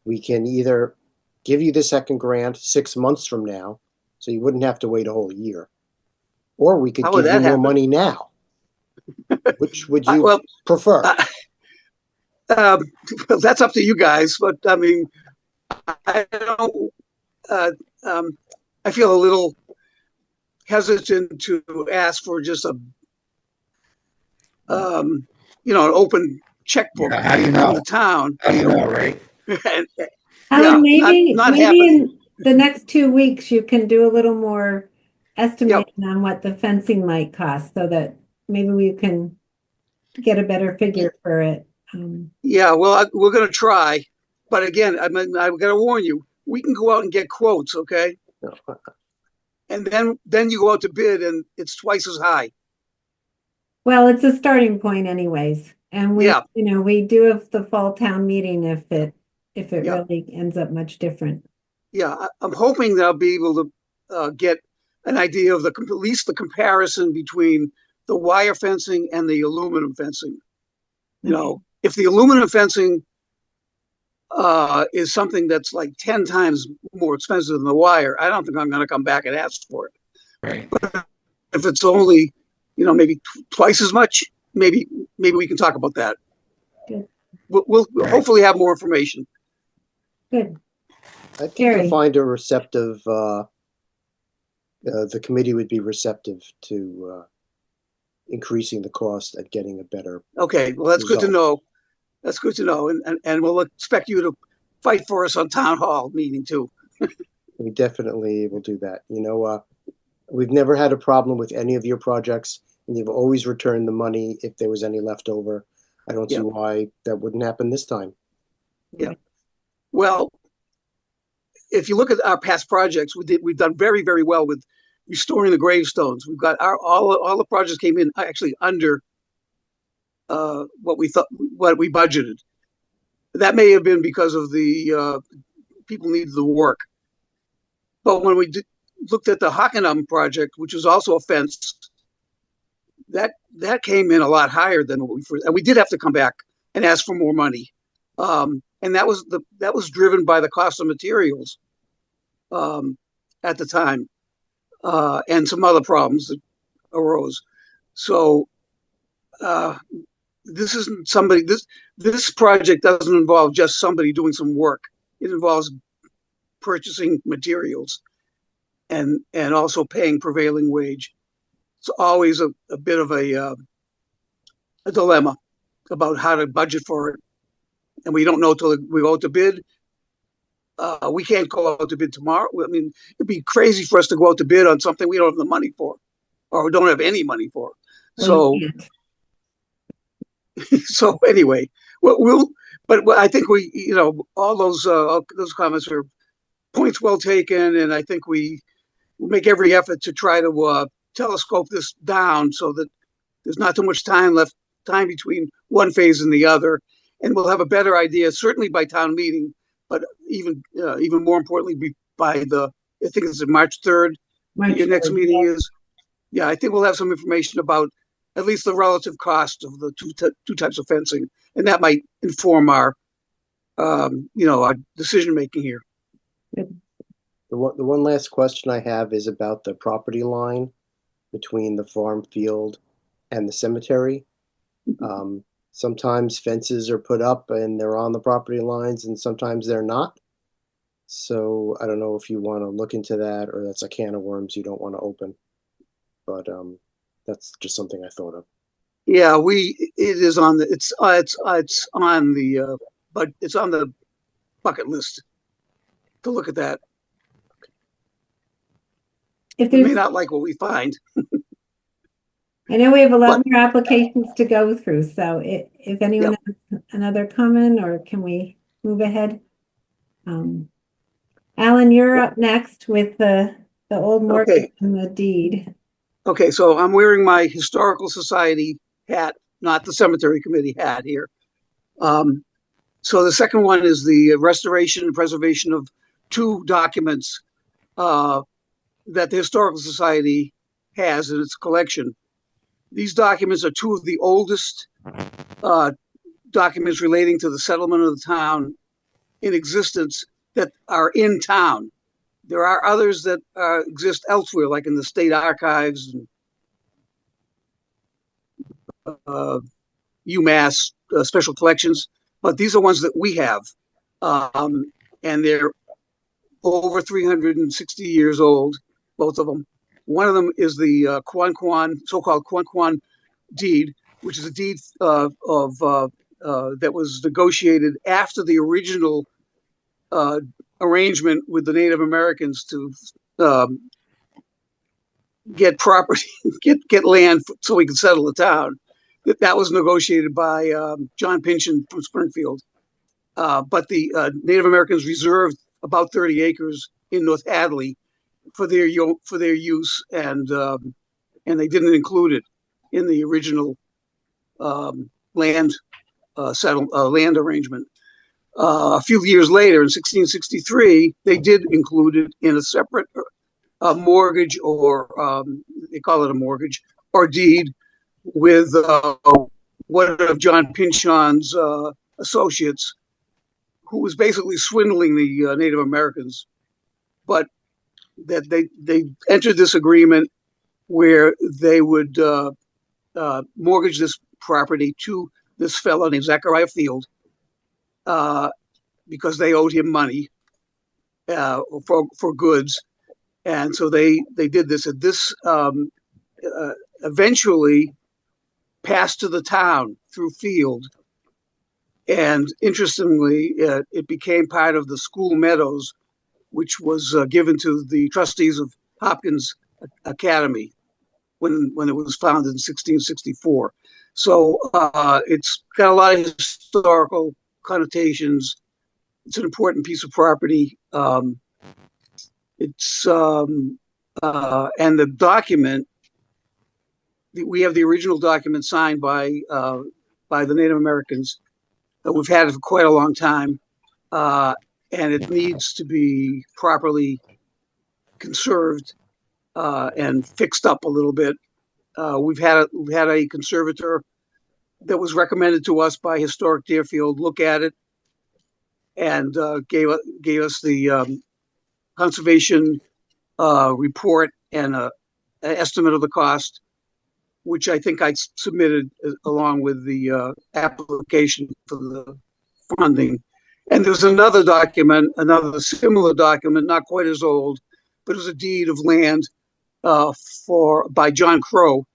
we can either give you the second grant 6 months from now, so you wouldn't have to wait a whole year, or we could give you more money now. Which would you prefer? That's up to you guys, but I mean, I don't. I feel a little hesitant to ask for just an open checkbook from the town. How do you know, right? Alan, maybe in the next 2 weeks you can do a little more estimating on what the fencing might cost, so that maybe we can get a better figure for it. Yeah, well, we're going to try, but again, I've got to warn you, we can go out and get quotes, okay? And then you go out to bid, and it's twice as high. Well, it's a starting point, anyways, and we do have the fall town meeting if it really ends up much different. Yeah, I'm hoping that I'll be able to get an idea of at least the comparison between the wire fencing and the aluminum fencing. If the aluminum fencing is something that's like 10 times more expensive than the wire, I don't think I'm going to come back and ask for it. Right. But if it's only, maybe twice as much, maybe we can talk about that. Good. We'll hopefully have more information. Good. I think you'll find a receptive. The committee would be receptive to increasing the cost at getting a better. Okay, well, that's good to know. That's good to know, and we'll expect you to fight for us on town hall meeting too. We definitely will do that. We've never had a problem with any of your projects, and you've always returned the money if there was any left over. I don't see why that wouldn't happen this time. Yeah. Well, if you look at our past projects, we've done very, very well with restoring the gravestones. We've got all the projects came in actually under what we budgeted. That may have been because of the people needed the work. But when we looked at the Hockenham project, which was also a fence, that came in a lot higher than what we first. And we did have to come back and ask for more money. And that was driven by the cost of materials at the time, and some other problems that arose. So this isn't somebody. This project doesn't involve just somebody doing some work. It involves purchasing materials and also paying prevailing wage. It's always a bit of a dilemma about how to budget for it. And we don't know till we go out to bid. We can't go out to bid tomorrow. I mean, it'd be crazy for us to go out to bid on something we don't have the money for. or don't have any money for. Well, So, you can't. so anyway, but I think all those comments are points well taken, and I think we make every effort to try to telescope this down so that there's not too much time between one phase and the other, and we'll have a better idea certainly by town meeting, but even more importantly by I think it's March 3rd. Your next 3rd, meeting yeah. is. Yeah, I think we'll have some information about at least the relative cost of the two types of fencing, and that might inform our decision making here. The one last question I have is about the property line between the farm field and the cemetery. Sometimes fences are put up and they're on the property lines, and sometimes they're not. So I don't know if you want to look into that, or that's a can of worms you don't want to open. But that's just something I thought of. Yeah, it is on the it's on the but it's on the bucket list to look at that. If We may there's, not like what we find. I know we have a lot But- more applications to go through, so if anyone has another comment, or can we move ahead? Alan, you're up next with the old mortgage Okay. and the deed. Okay, so I'm wearing my Historical Society hat, not the Cemetery Committee hat here. So the second one is the restoration and preservation of two documents that the Historical Society has in its collection. These documents are two of the oldest documents relating to the settlement of the town in existence that are in town. There are others that exist elsewhere, like in the state archives and UMass special collections, but these are ones that we have, and they're over 360 years old, both of them. One of them is the so-called Quan deed, which is a deed that was negotiated after the original arrangement with the Native Americans to get property, get land so we could settle the town. That was negotiated by John Pynchon from Springfield. But the Native Americans reserved about 30 acres in North Hadley for their use, and they didn't include it in the original land arrangement. A few years later, in 1663, they did include it in a separate mortgage, or they call it a mortgage or deed, with one of John Pynchon's associates, who was basically swindling the Native Americans. But that they entered this agreement where they would mortgage this property to this fellow named Zachariah Field, because they owed him money for goods, and so they did this. And this eventually passed to the town through Field, and interestingly, it became part of the school meadows, which was given to the trustees of Hopkins Academy when it was founded in 1664. So it's got a lot of historical connotations. It's an important piece of property. It's and the document, we have the original document signed by the Native Americans. We've had it for quite a long time, and it needs to be properly conserved and fixed up a little bit. We've had a conservator that was recommended to us by Historic Deerfield look at it, and gave us the conservation report and an estimate of the cost, which I think I submitted along with the application for the funding. And there's another document, another similar document, not quite as old, but it was a deed of land by John Crow.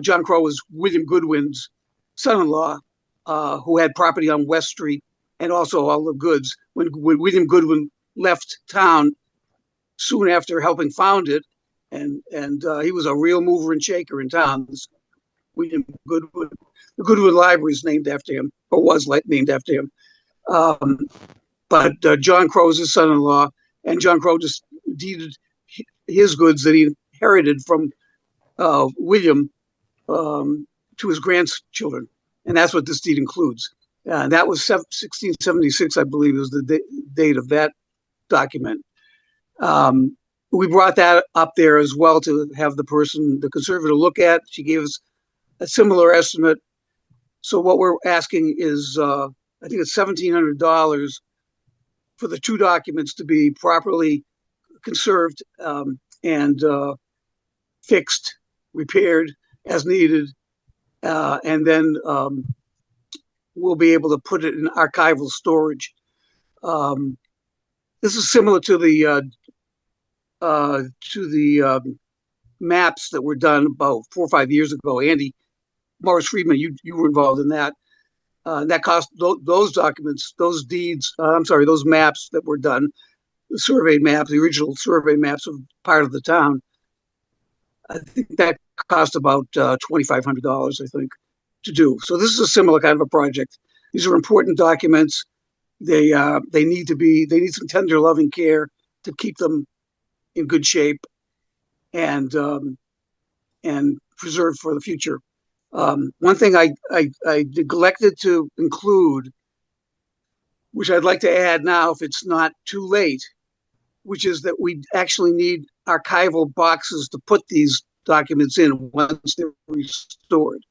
John Crow was William Goodwin's son-in-law, who had property on West Street and also all the goods. When William Goodwin left town soon after helping found it, and he was a real mover and shaker in town. William Goodwood, the Goodwood Library is named after him, or was named after him. But John Crow's his son-in-law, and John Crow just deeded his goods that he inherited from William to his grandchildren, and that's what this deed includes. And that was 1676, I believe, is the date of that document. We brought that up there as well to have the conservator, look at. She gave us a similar estimate. So what we're asking is, I think it's $1,700 for the two documents to be properly conserved and fixed, repaired as needed, and then we'll be able to put it in archival storage. This is similar to the maps that were done about 4 or 5 years ago. Andy, Morris Friedman, you were involved in that. That cost those documents, those deeds. Those maps that were done, the survey maps, the original survey maps of part of the town. I think that cost about $2,500, I think, to do. So this is a similar kind of a project. These are important documents. They need some tender, loving care to keep them in good shape and preserved for the future. One thing I neglected to include, which I'd like to add now if it's not too late, which is that we actually need archival boxes to put these documents in once they're restored.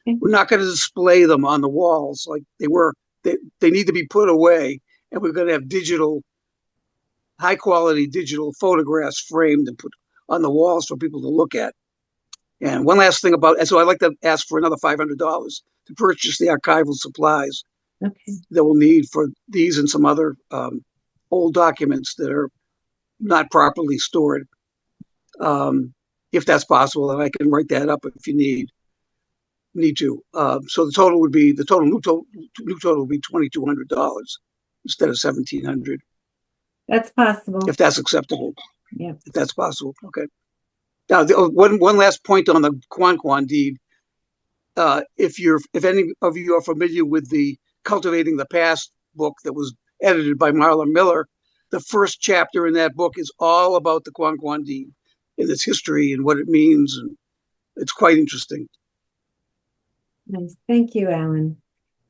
We're not going to display them on the walls like they were. They need to be put away, and we're going to have high quality digital photographs framed and put on the walls for people to look at. And one last thing so I'd like to ask for another $500 to purchase the archival supplies that we'll need for these and some other old documents that are not properly stored. If that's possible, and I can write that up if you need to. So the new total would be $2,200 instead of $1,700. That's possible. If that's acceptable. Yeah. If that's possible. Okay. Now, one last point on the Quan deed. If any of you are familiar with the Cultivating the Past book that was edited by Marla Miller, the first chapter in that book is all about the Quan deed and its history and what it means, and it's quite interesting. Nice. Thank you, Alan.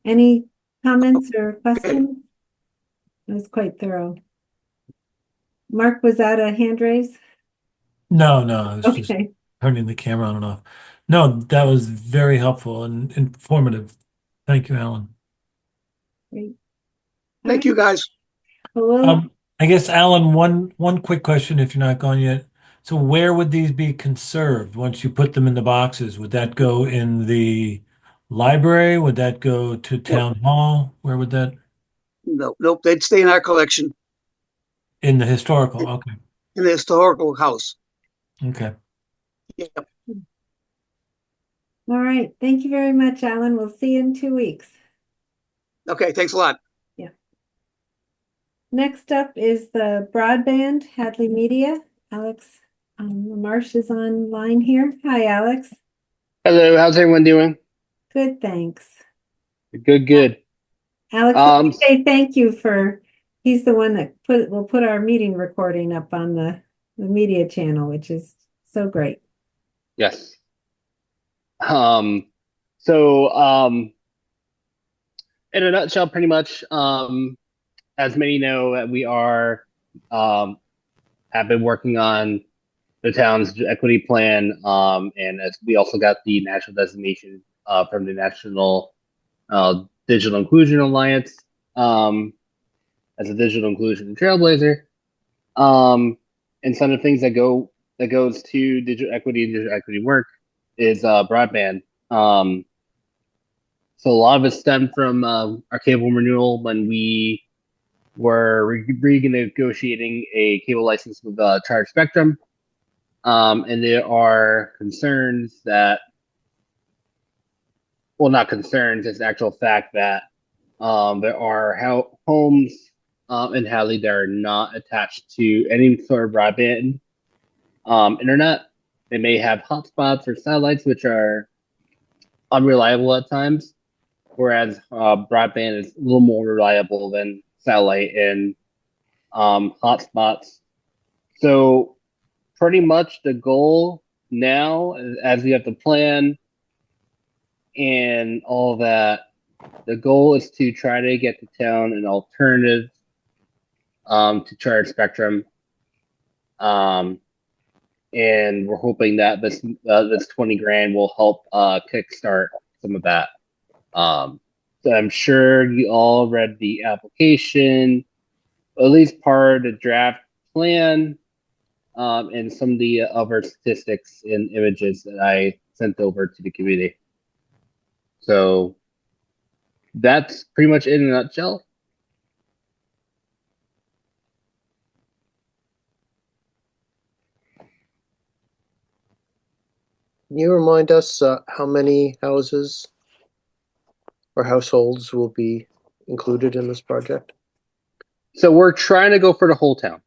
Any comments or questions? It was quite thorough. Mark, was that a hand raise? No, I was just Okay. turning the camera on and off. No, that was very helpful and informative. Thank you, Alan. Great. Thank you, guys. Well, I guess, Alan, one quick question if you're not gone yet. So where would these be conserved once you put them in the boxes? Would that go in the library? Would that go to town hall? Where would that? Nope. They'd stay in our collection In the historical. Okay. in the historical house. Okay. Yep. all right. Thank you very much, Alan. We'll see you in 2 weeks. Okay. Thanks a lot. Yeah. Next up is the broadband, Hadley Media. Alex Marsh is online here. Hi, Alex. Hello, how's everyone doing? Good, thanks. Good. Alex, let me say thank you he's the one that will put our meeting recording up on the media channel, which is so great. Yes. So in a nutshell, pretty much, as many know, we have been working on the town's equity plan, and as we also got the national designation from the National Digital Inclusion Alliance as a digital inclusion trailblazer. And some of the things that goes to digital equity and digital equity work is broadband. So a lot of it stemmed from our cable renewal when we were renegotiating a cable license with Charter Spectrum. And there are concerns not concerns, it's actual fact that there are homes in Hadley that are not attached to any sort of broadband internet. They may have hotspots or satellites, which are unreliable at times, whereas broadband is a little more reliable than satellite and hotspots. So pretty much the goal now, as we have the plan and all that, the goal is to try to get the town an alternative to charge spectrum. And we're hoping that this 20 grand will help kickstart some of that. So I'm sure you all read the application, at least part of the draft plan, and some of the other statistics and images that I sent over to the community. So that's pretty much it in a nutshell. Can you remind us how many houses or households will be included in this project? So we're trying to go for the whole town.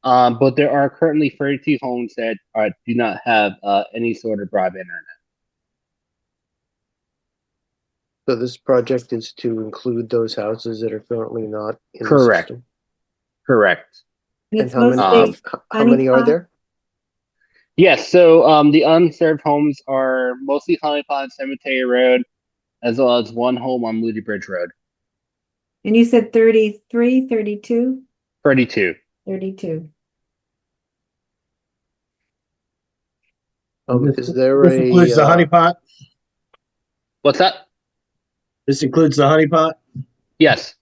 But there are currently 32 homes that do not have any sort of broadband internet. So this project is to include those houses that are currently not in the Correct. system? Correct. And it's And how many, mostly how many are honeypot? there? Yes, so the unserved homes are mostly Honeypot Cemetery Road, as well as one home on Moody Bridge Road. And you said 33, 32? 32. 32. Is there This includes the a honeypot? What's that? This includes the honeypot? Yes.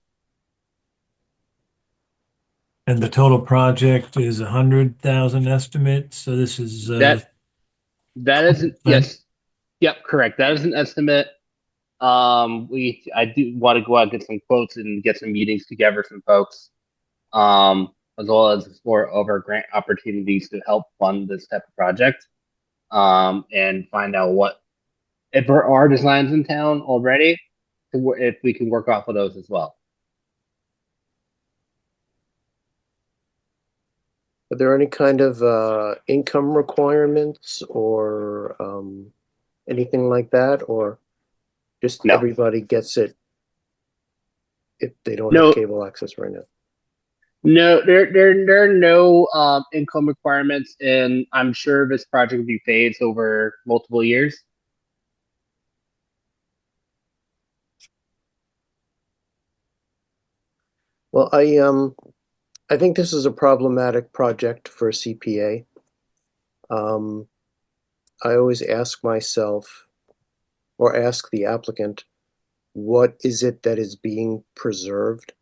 And the total project is 100,000 estimate. So this is That is yes. Yep, correct. That is an estimate. I do want to go out and get some quotes and get some meetings together, some folks, as well as explore other grant opportunities to help fund this type of project, and find out if there are designs in town already, if we can work off of those as well. Are there any kind of income requirements or anything like that, or just No. everybody gets it if they don't No. have cable access right now? No, there are no income requirements, and I'm sure this project will be phased over multiple years. Well, I think this is a problematic project for a CPA. I always ask myself, or ask the applicant, what is it that is being preserved?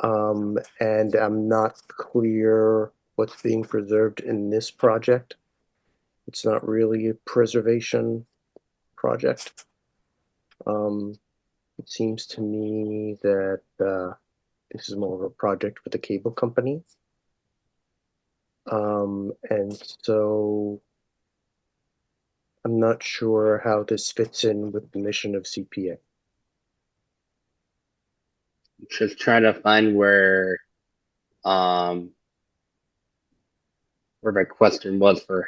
And I'm not clear what's being preserved in this project. It's not really a preservation project. It seems to me that this is more of a project with the cable company. And so I'm not sure how this fits in with the mission of CPA. Just trying to find where my question was for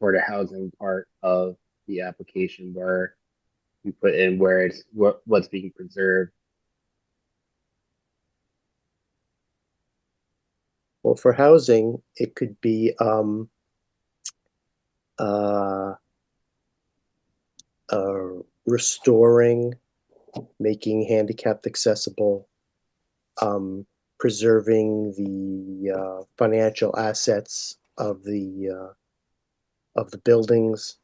the housing part of the application, where we put in where it's what's being preserved. Well, for housing, it could be restoring, making handicapped accessible, preserving the financial assets of the buildings.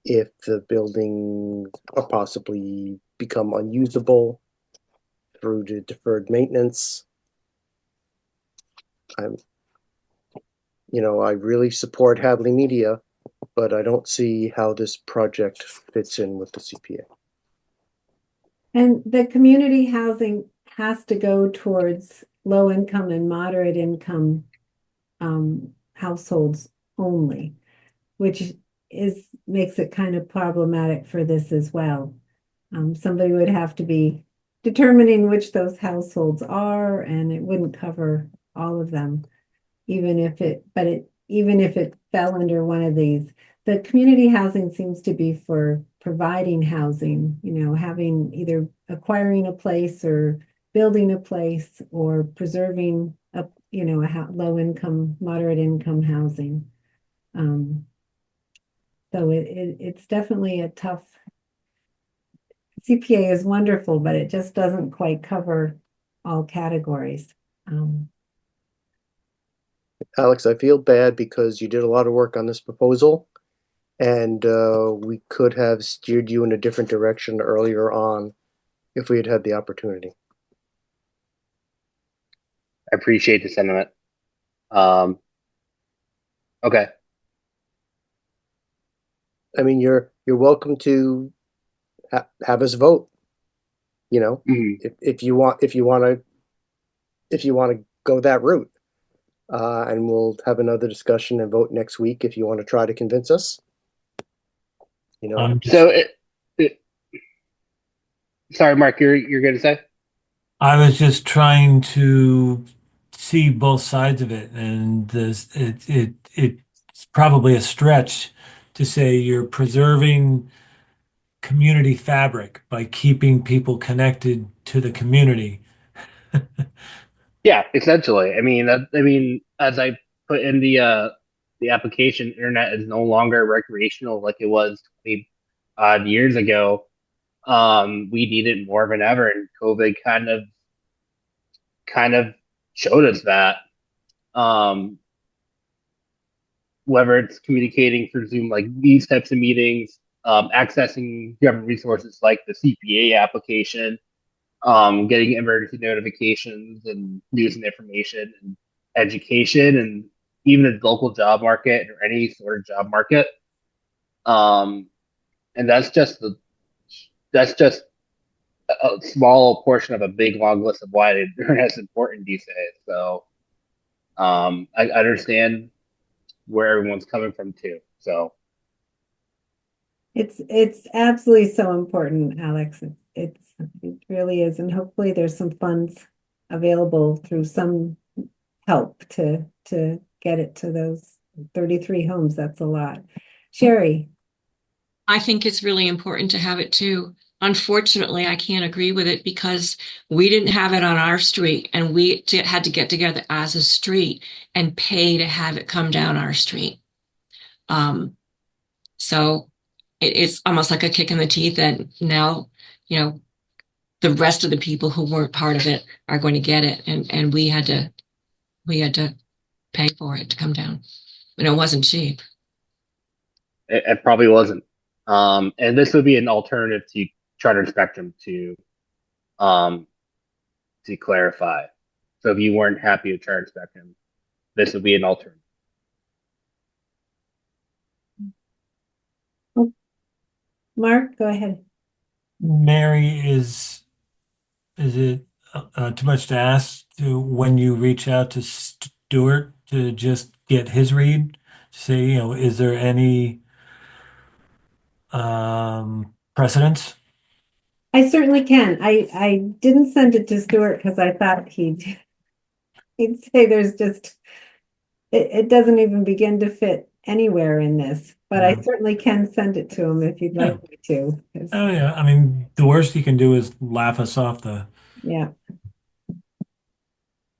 If the buildings are possibly become unusable through the deferred maintenance. I really support Hadley Media, but I don't see how this project fits in with the CPA. And the community housing has to go towards low income and moderate income households only, which makes it kind of problematic for this as well. Somebody would have to be determining which those households are, and it wouldn't cover all of them, even if it fell under one of these. The community housing seems to be for providing housing, having either acquiring a place or building a place or preserving a low income, moderate income housing. So it's definitely a tough. CPA is wonderful, but it just doesn't quite cover all categories. Alex, I feel bad because you did a lot of work on this proposal, and we could have steered you in a different direction earlier on if we had had the opportunity. I appreciate the sentiment. Okay. I mean, you're welcome to have us vote. Mhm. If you want to go that route, and we'll have another discussion and vote next week if you want to try to convince us. So sorry, Mark, you're going to say? I was just trying to see both sides of it, and it's probably a stretch to say you're preserving community fabric by keeping people connected to the community. Yeah, essentially. I mean, as I put in the application, internet is no longer recreational like it was 20 odd years ago. We need it more than ever, and COVID kind of showed us that. Um, whether it's communicating through Zoom, like these types of meetings, accessing government resources like the CPA application, getting emergency notifications and news and information and education, and even the local job market or any sort of job market. Um, and that's just a small portion of a big long list of why the internet is important these days. So I understand where everyone's coming from too. So It's absolutely so important, Alex. It really is, and hopefully there's some funds available through some help to get it to those 33 homes. That's a lot. Sherry. I think it's really important to have it too. Unfortunately, I can't agree with it because we didn't have it on our street and we had to get together as a street and pay to have it come down our street. So it's almost like a kick in the teeth that now, the rest of the people who weren't part of it are going to get it. And we had to pay for it to come down. And it wasn't cheap. it probably wasn't. And this would be an alternative to Charter Spectrum um, to clarify. So if you weren't happy with Charter Spectrum, this would be an alternative. Mark, go ahead. Mary, is it too much to ask when you reach out to Stuart to just get his read? Say, is there any precedence? I certainly can. I didn't send it to Stuart because I thought he'd say there's just it doesn't even begin to fit anywhere in this, but I certainly can send it to him if you'd like me to. Oh yeah, I mean, the worst he can do is laugh us off Yeah.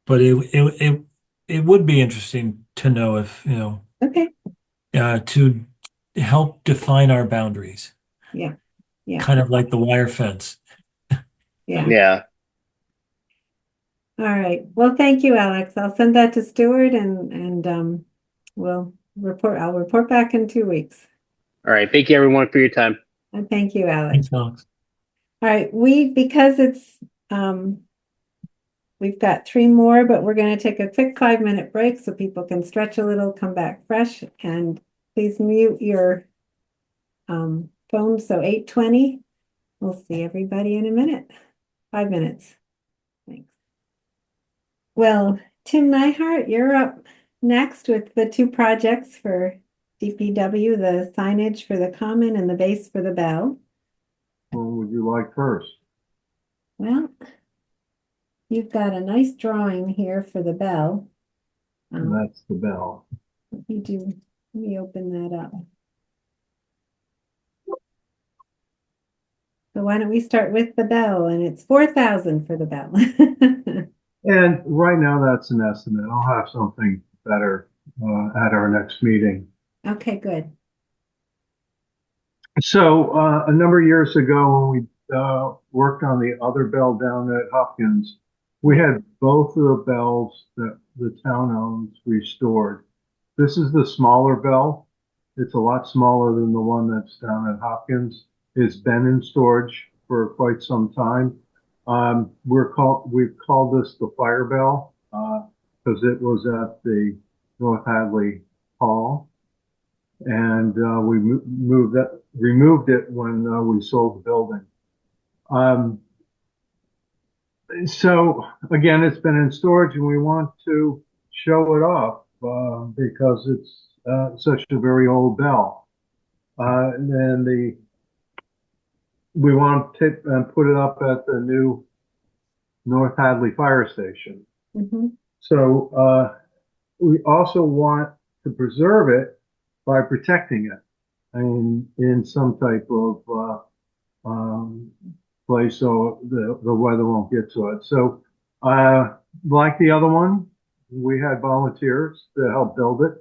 but it would be interesting to know if, Okay. to help define our boundaries, Yeah. Yeah. kind of like the wire fence. Yeah. Yeah. All right. Well, thank you, Alex. I'll send that to Stuart and I'll report back in 2 weeks. All right. Thank you, everyone, for your time. And thank you, Alex. Thanks, Alex. All right, because it's we've got 3 more, but we're going to take a quick 5-minute break so people can stretch a little, come back fresh, and please mute your phone. So 8:20. We'll see everybody in a minute. 5 minutes. Thanks. Well, Tim Neihart, you're up next with the 2 projects for DPW, the signage for the common and the base for the bell. What would you like first? Well, you've got a nice drawing here for the bell. That's the bell. Let me open that up. So why don't we start with the bell, and it's 4,000 for the bell. And right now that's an estimate. I'll have something better at our next meeting. Okay, good. So a number of years ago, when we worked on the other bell down at Hopkins, we had both of the bells that the town owns restored. This is the smaller bell. It's a lot smaller than the one that's down at Hopkins. It's been in storage for quite some time. We've called this the fire bell because it was at the North Hadley Hall, and we removed it when we sold the building. So again, it's been in storage, and we want to show it off because it's such a very old bell. And then we want to put it up at the new North Hadley Fire Station. Mm-hmm. So we also want to preserve it by protecting it in some type of place so the weather won't get to it. So like the other one, we had volunteers to help build it.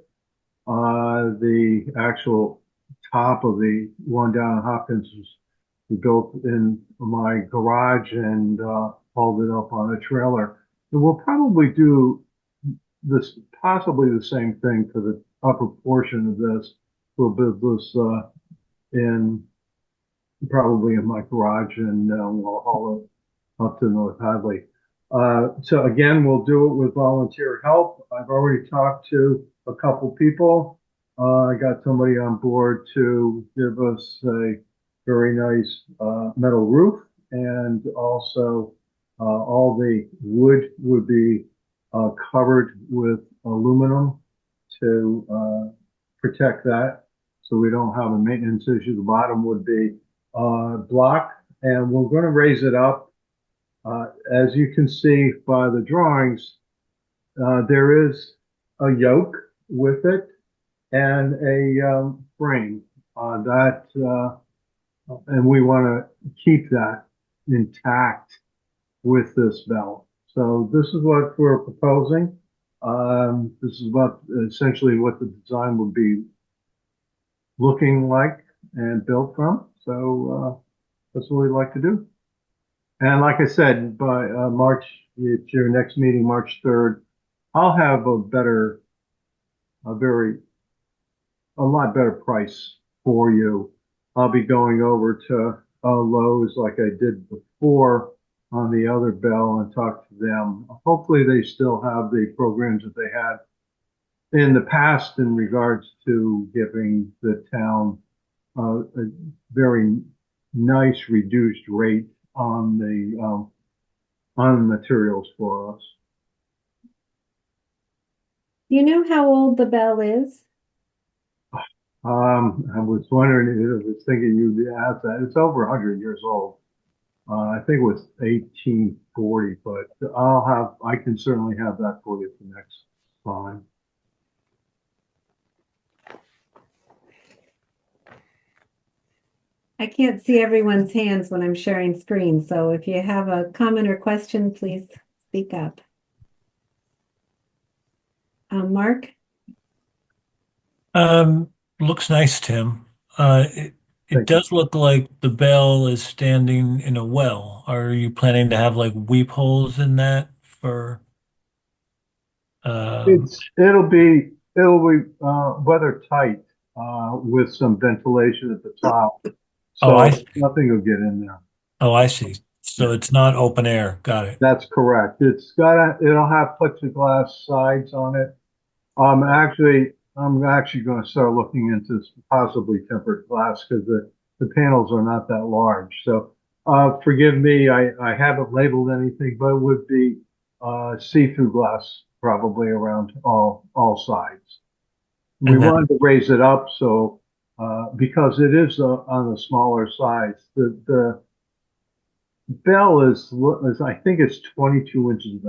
The actual top of the one down in Hopkins was built in my garage and hauled it up on a trailer. And we'll probably do this, possibly the same thing for the upper portion of this. We'll build this probably in my garage, and we'll haul it up to North Hadley. So again, we'll do it with volunteer help. I've already talked to a couple people. I got somebody on board to give us a very nice metal roof, and also all the wood would be covered with aluminum to protect that, so we don't have a maintenance issue. The bottom would be block, and we're going to raise it up. As you can see by the drawings, there is a yoke with it and a frame on that, and we want to keep that intact with this bell. So this is what we're proposing. This is what essentially what the design would be looking like and built from. So that's what we'd like to do. And like I said, by March, it's your next meeting, March 3rd, I'll have a lot better price for you. I'll be going over to Lowe's like I did before on the other bell and talk to them. Hopefully they still have the programs that they had in the past in regards to giving the town a very nice reduced rate on the materials for us. You know how old the bell is? I was wondering, I was thinking you'd ask that. It's over 100 years old. I think it was 1840, but I can certainly have that for you for next time. I can't see everyone's hands when I'm sharing screen, so if you have a comment or question, please speak up. Mark? Looks nice, Tim. It does look like the bell is standing in a well. Are you planning to have like weep holes in that for? It'll be weather tight with some ventilation at the top. So nothing will get in there. Oh, I see. So it's not open air. Got it. That's correct. It'll have plexiglass sides on it. I'm actually going to start looking into possibly tempered glass because the panels are not that large. So forgive me, I haven't labeled anything, but it would be see-through glass probably around all sides. We wanted to raise it up so because it is on the smaller sides. bell is I think it's 22 inches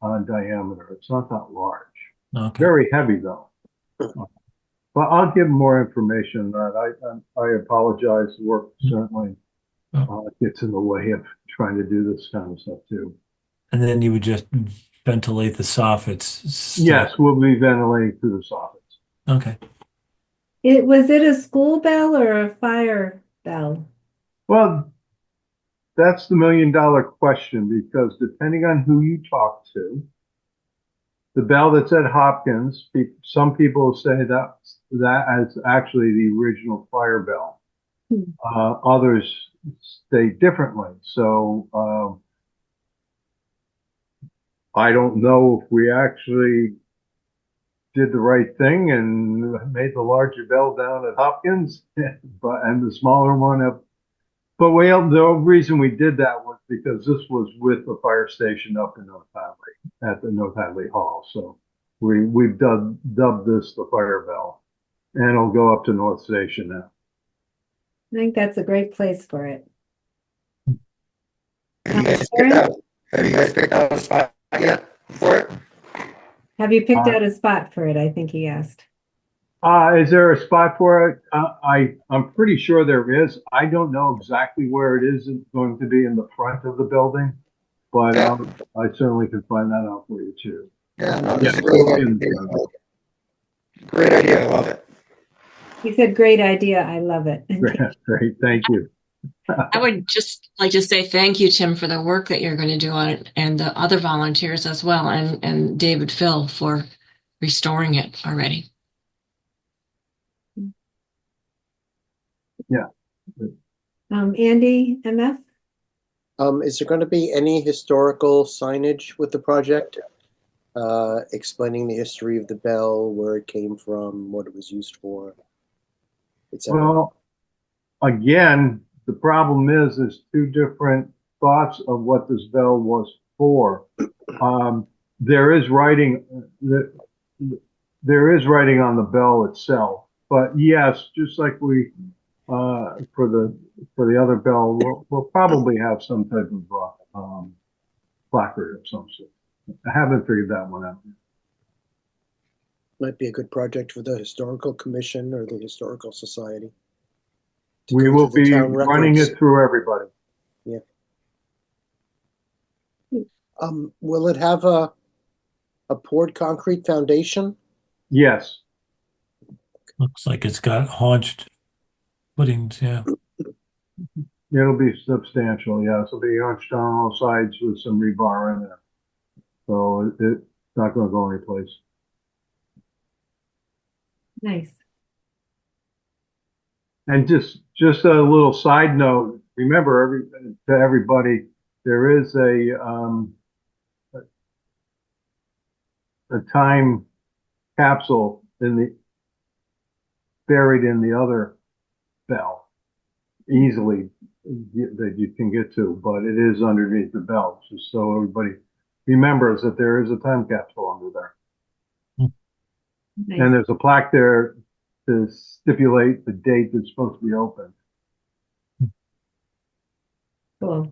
on diameter. It's not that large. Okay. Very heavy though. But I'll give more information on that. I apologize. Work certainly gets in the way of trying to do this kind of stuff too. And then you would just ventilate the soffits still. Yes, we'll be ventilating through the soffits. Okay. Was it a school bell or a fire bell? Well, that's the $1 million question because depending on who you talk to, the bell that's at Hopkins, some people say that is actually the original fire bell. Others state differently. So I don't know if we actually did the right thing and made the larger bell down at Hopkins, and the smaller one up. But the reason we did that was because this was with the fire station up in North Hadley at the North Hadley Hall. So we've dubbed this the fire bell, and it'll go up to North Station now. I think that's a great place for it. Have you guys picked out a spot yet for it? Have you picked out a spot for it? I think he asked. Is there a spot for it? I'm pretty sure there is. I don't know exactly where it is. It's going to be in the front of the building, but I certainly can find that out for you too. Yeah, no, this is really great idea. I love it. He said, "Great idea. I love it." Great, thank you. I would just like to say thank you, Tim, for the work that you're going to do on it, and the other volunteers as well, and David Phil for restoring it already. Yeah. Andy, MF? Is there going to be any historical signage with the project? Explaining the history of the bell, where it came from, what it was used for, etc. Well, again, the problem is there's two different thoughts of what this bell was for. There is writing on the bell itself, but yes, just like we for the other bell, we'll probably have some type of placard of some sort. I haven't figured that one out. Might be a good project for the Historical Commission or the Historical Society. We will be running it through everybody. Yeah. Will it have a poured concrete foundation? Yes. Looks like it's got haunched footings, yeah. It'll be substantial, yes. It'll be hunched on all sides with some rebar in there. So it's not going to go anyplace. Nice. And just a little side note, remember to everybody, there is a time capsule buried in the other bell, easily that you can get to, but it is underneath the bell, just so everybody remembers that there is a time capsule under there. Nice. And there's a plaque there to stipulate the date that's supposed to be open. Cool.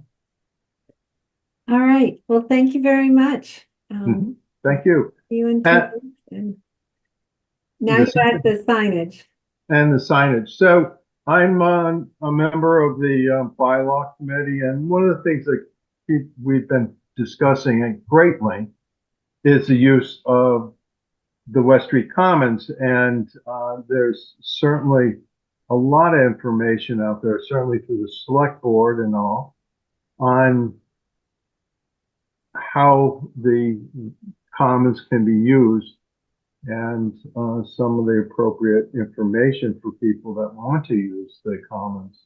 All right. Well, thank you very much. Thank you. See you in 2 weeks. And now you got the signage. And the signage. So I'm a member of the bylaw committee, and one of the things that we've been discussing at great length is the use of the West Street Commons, and there's certainly a lot of information out there, certainly through the select board and all, on how the commons can be used and some of the appropriate information for people that want to use the commons.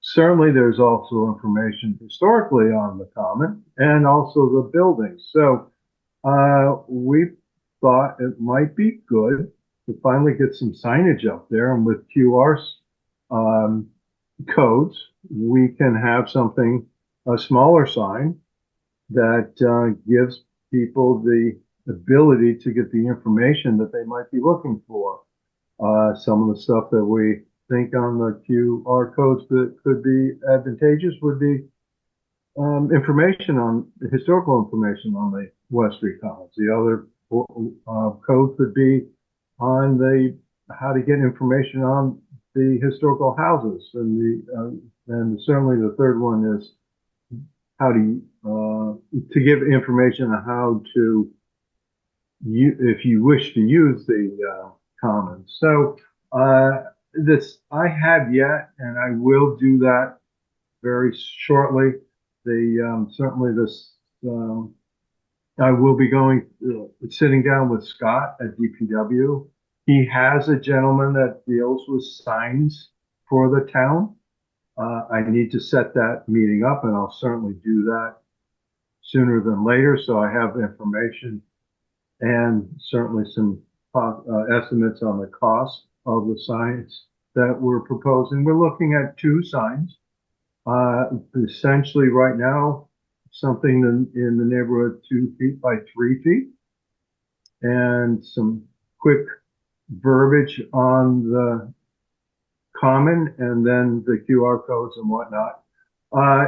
Certainly there's also information historically on the common and also the buildings. So we thought it might be good to finally get some signage up there, and with QR codes, we can have something, a smaller sign that gives people the ability to get the information that they might be looking for. Some of the stuff that we think on the QR codes that could be advantageous would be information on historical information on the West Street Commons. The other code could be on the how to get information on the historical houses, and certainly the third one is how to give information on how to if you wish to use the commons. So this I have yet, and I will do that very shortly. Certainly this I will be going sitting down with Scott at DPW. He has a gentleman that deals with signs for the town. I need to set that meeting up, and I'll certainly do that sooner than later. So I have information and certainly some estimates on the cost of the signs that we're proposing. We're looking at two signs. Essentially right now, something in the neighborhood 2 feet by 3 feet, and some quick verbiage on the common, and then the QR codes and whatnot.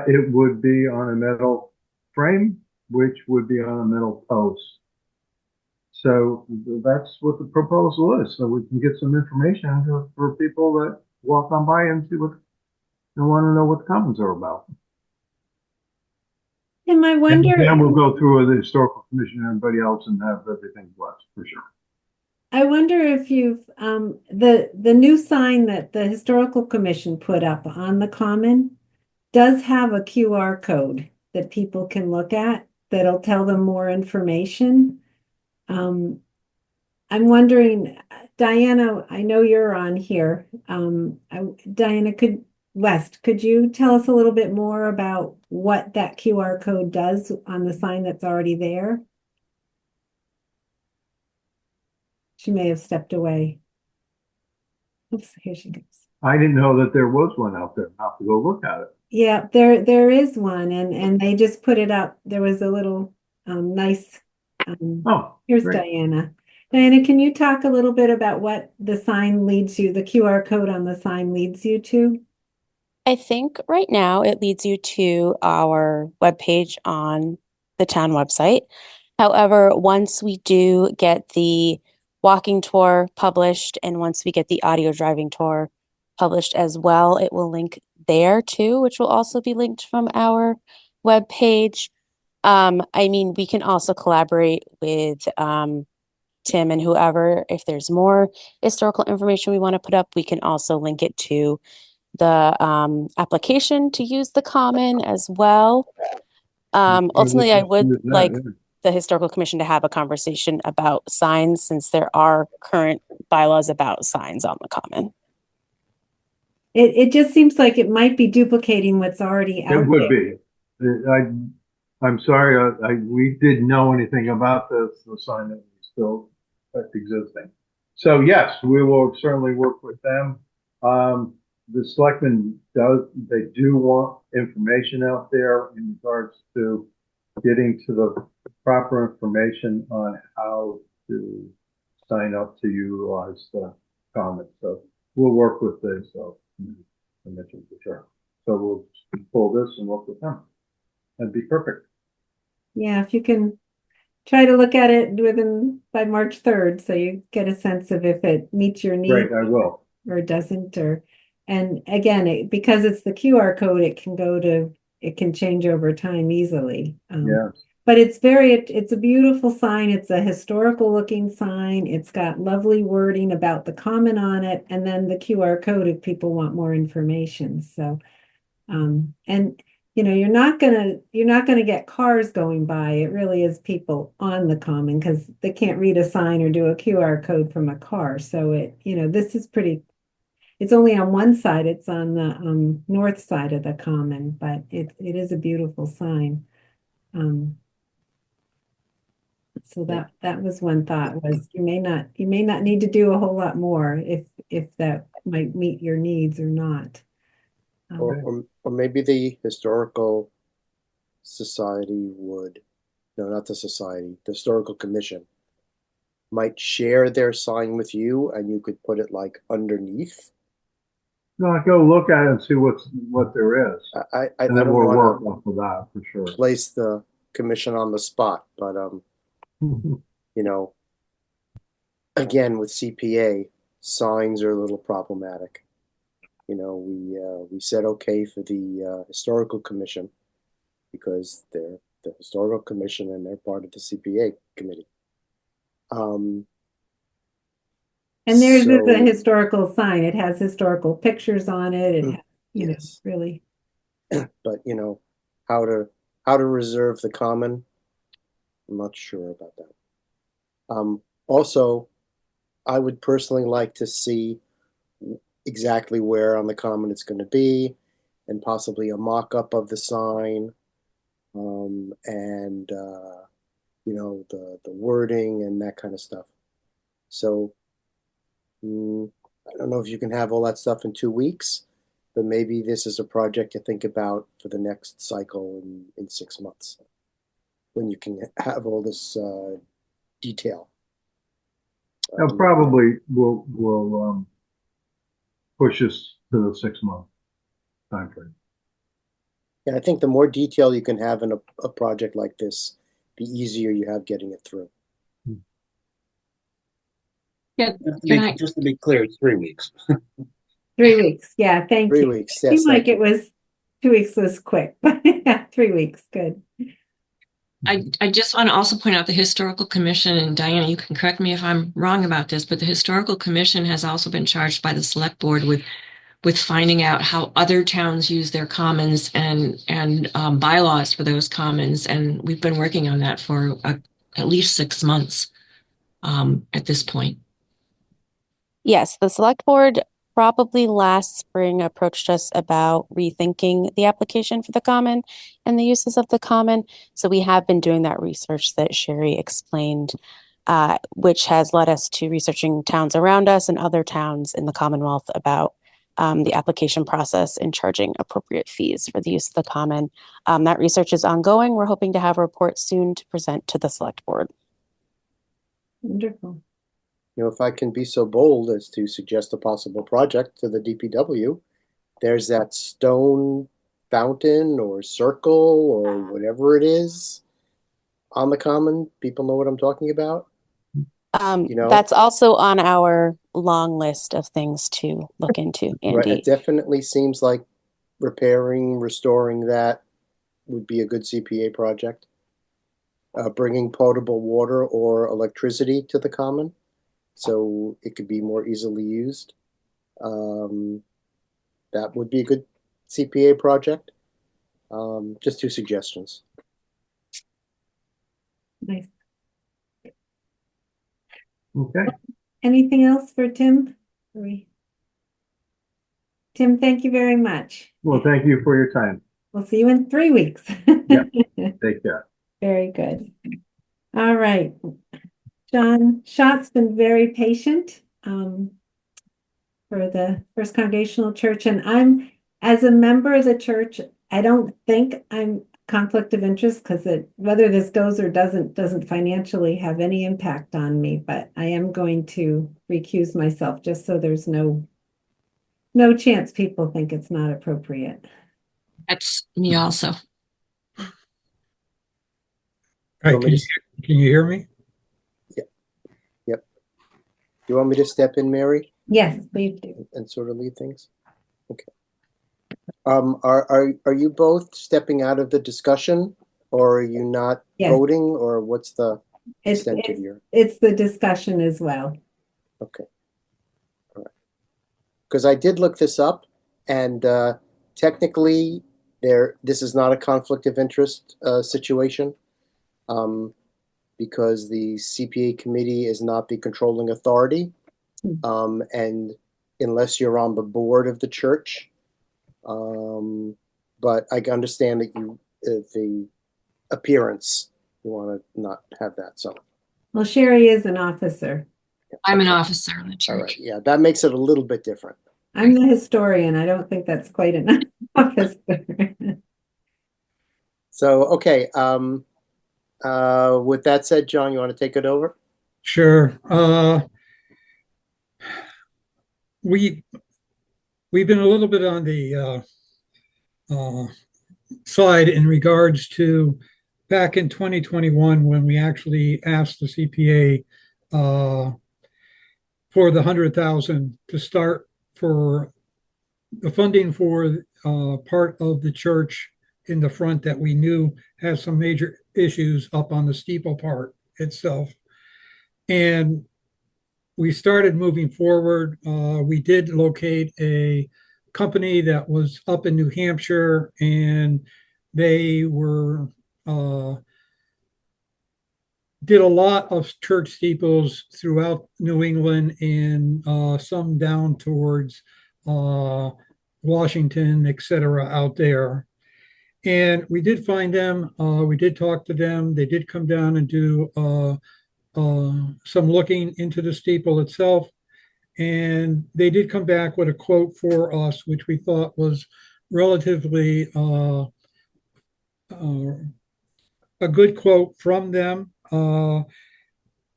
It would be on a metal frame, which would be on a metal post. So that's what the proposal is. So we can get some information for people that walk on by and see what and want to know what the commons are about. And I wonder. And then we'll go through the historical commission and everybody else and have everything blessed for sure. I wonder if you've the new sign that the historical commission put up on the common does have a QR code that people can look at that'll tell them more information. I'm wondering, Diana, I know you're on here. Diana, could you tell us a little bit more about what that QR code does on the sign that's already there? She may have stepped away. Oops, here she goes. I didn't know that there was one out there. I'll have to go look at it. Yeah, there is one, and they just put it up. There was a little nice. Here's great. Diana. Diana, can you talk a little bit about what the sign leads you, the QR code on the sign leads you to? I think right now it leads you to our webpage on the town website. However, once we do get the walking tour published and once we get the audio driving tour published as well, it will link there too, which will also be linked from our webpage. I mean, we can also collaborate with Tim and whoever. If there's more historical information we want to put up, we can also link it to the application to use the common as well. Ultimately, I would like the historical commission to have a conversation about signs since there are current bylaws about signs on the common. It just seems like it might be duplicating what's already out there. It would be. I'm sorry, we didn't know anything about the sign that was still existing. So yes, we will certainly work with them. The selectmen they do want information out there in regards to getting to the proper information on how to sign up to utilize the commons. So we'll work with this. So commission for sure. So we'll pull this and work with them. That'd be perfect. Yeah, if you can try to look at it by March 3rd, so you get a sense of if it meets your needs. Great, I will. Or doesn't, and again, because it's the QR code, it can change over time easily. Yeah. But it's a beautiful sign. It's a historical looking sign. It's got lovely wording about the common on it, and then the QR code if people want more information. So, and you're not gonna get cars going by. It really is people on the common because they can't read a sign or do a QR code from a car. So this is pretty. It's only on one side. It's on the north side of the common, but it is a beautiful sign. So that was one thought was you may not need to do a whole lot more if that might meet your needs or not. Or maybe the historical society not the society, the historical commission might share their sign with you and you could put it like underneath No, go look at it and see what there is, I and then don't we'll want work to off of that for sure. place the commission on the spot, but you know, again with CPA, signs are a little problematic. You know, we said okay for the historical commission because they're the historical commission and they're part of the CPA committee. And theirs is a So historical sign. It has historical pictures on it. It has, you know, yes, really. but you know, how to reserve the common, I'm not sure about that. Also, I would personally like to see exactly where on the common it's going to be, and possibly a mock-up of the sign, and you know, the wording and that kind of stuff. So I don't know if you can have all that stuff in 2 weeks, but maybe this is a project to think about for the next cycle in 6 months, when you can have all this detail. That probably will push us to the 6 month time frame. Yeah, I think the more detail you can have in a project like this, the easier you have getting it through. Yeah, Just to be clear, it's 3 weeks. 3 weeks. Yeah, thank 3 you. weeks. It Yes, seemed like thank it was 2 weeks was quick, but yeah, 3 weeks. Good. I just want to also point out the Historical Commission, and Diana, you can correct me if I'm wrong about this, but the Historical Commission has also been charged by the Select Board with finding out how other towns use their commons and bylaws for those commons, and we've been working on that for at least 6 months at this point. Yes, the select board probably last spring approached us about rethinking the application for the common and the uses of the common. So we have been doing that research that Sherry explained, which has led us to researching towns around us and other towns in the Commonwealth about the application process and charging appropriate fees for the use of the common. That research is ongoing. We're hoping to have a report soon to present to the select board. Wonderful. You know, if I can be so bold as to suggest a possible project to the DPW, there's that stone fountain or circle or whatever it is on the common. People know what I'm talking about. You know, That's also on our long list of things to look into, right? Andy. It definitely seems like repairing, restoring that would be a good CPA project. Bringing potable water or electricity to the common, so it could be more easily used. That would be a good CPA project. Just 2 suggestions. Nice. Okay. Anything else for Tim? Tim, thank you very much. Well, thank you for your time. We'll see you in 3 weeks. Yep. Take care. Very good. All right. John Schott's been very patient for the First Congregational Church, and I'm, as a member of the church, I don't think I'm conflict of interest because whether this goes or doesn't financially have any impact on me, but I am going to recuse myself just so there's no chance people think it's not appropriate. That's me also. All right, can you hear me? Yep. Do you want me to step in, Mary? Yes, please do. And sort of lead things? Okay. Are you both stepping out of the discussion, or are you not voting, or what's the extent of your? It's the discussion as well. Okay. All right. Because I did look this up, and technically, this is not a conflict of interest situation, because the CPA committee is not the controlling authority, and unless you're on the board of the church. But I understand that you, the appearance, you want to not have that. So, well, Sherry is an officer. I'm an officer in the church. All right, yeah, that makes it a little bit different. I'm the historian. I don't think that's quite an officer. So, okay. With that said, John, you want to take it over? Sure. we've been a little bit on the side in regards to back in 2021 when we actually asked the CPA for the 100,000 to start for the funding for part of the church in the front that we knew has some major issues up on the steeple part itself. And we started moving forward. We did locate a company that was up in New Hampshire, and they were did a lot of church steeples throughout New England and some down towards Washington, etc., out there. And we did find them. We did talk to them. They did come down and do some looking into the steeple itself. And they did come back with a quote for us, which we thought was relatively a good quote from them.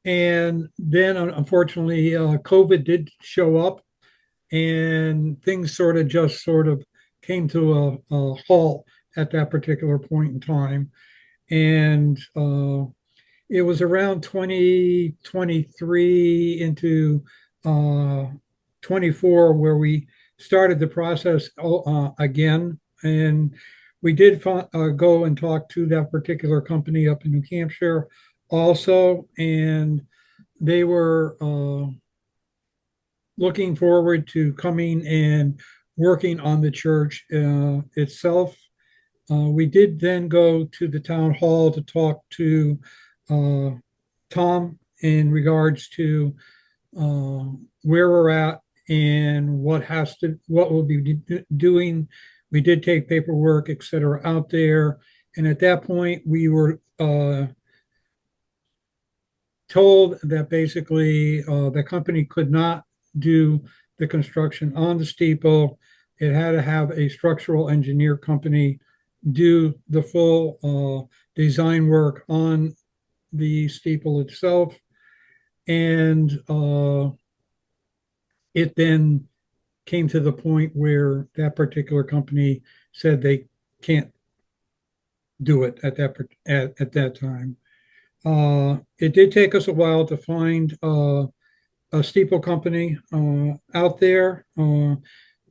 And then, unfortunately, COVID did show up, and things sort of came to a halt at that particular point in time. And it was around 2023 into 24 where we started the process again. And we did go and talk to that particular company up in New Hampshire also, and they were looking forward to coming and working on the church itself. We did then go to the town hall to talk to Tom in regards to where we're at and what we'll be doing. We did take paperwork, et cetera, out there. And at that point, we were told that basically the company could not do the construction on the steeple. It had to have a structural engineer company do the full design work on the steeple itself. And it then came to the point where that particular company said they can't do it at that time. It did take us a while to find a steeple company out there.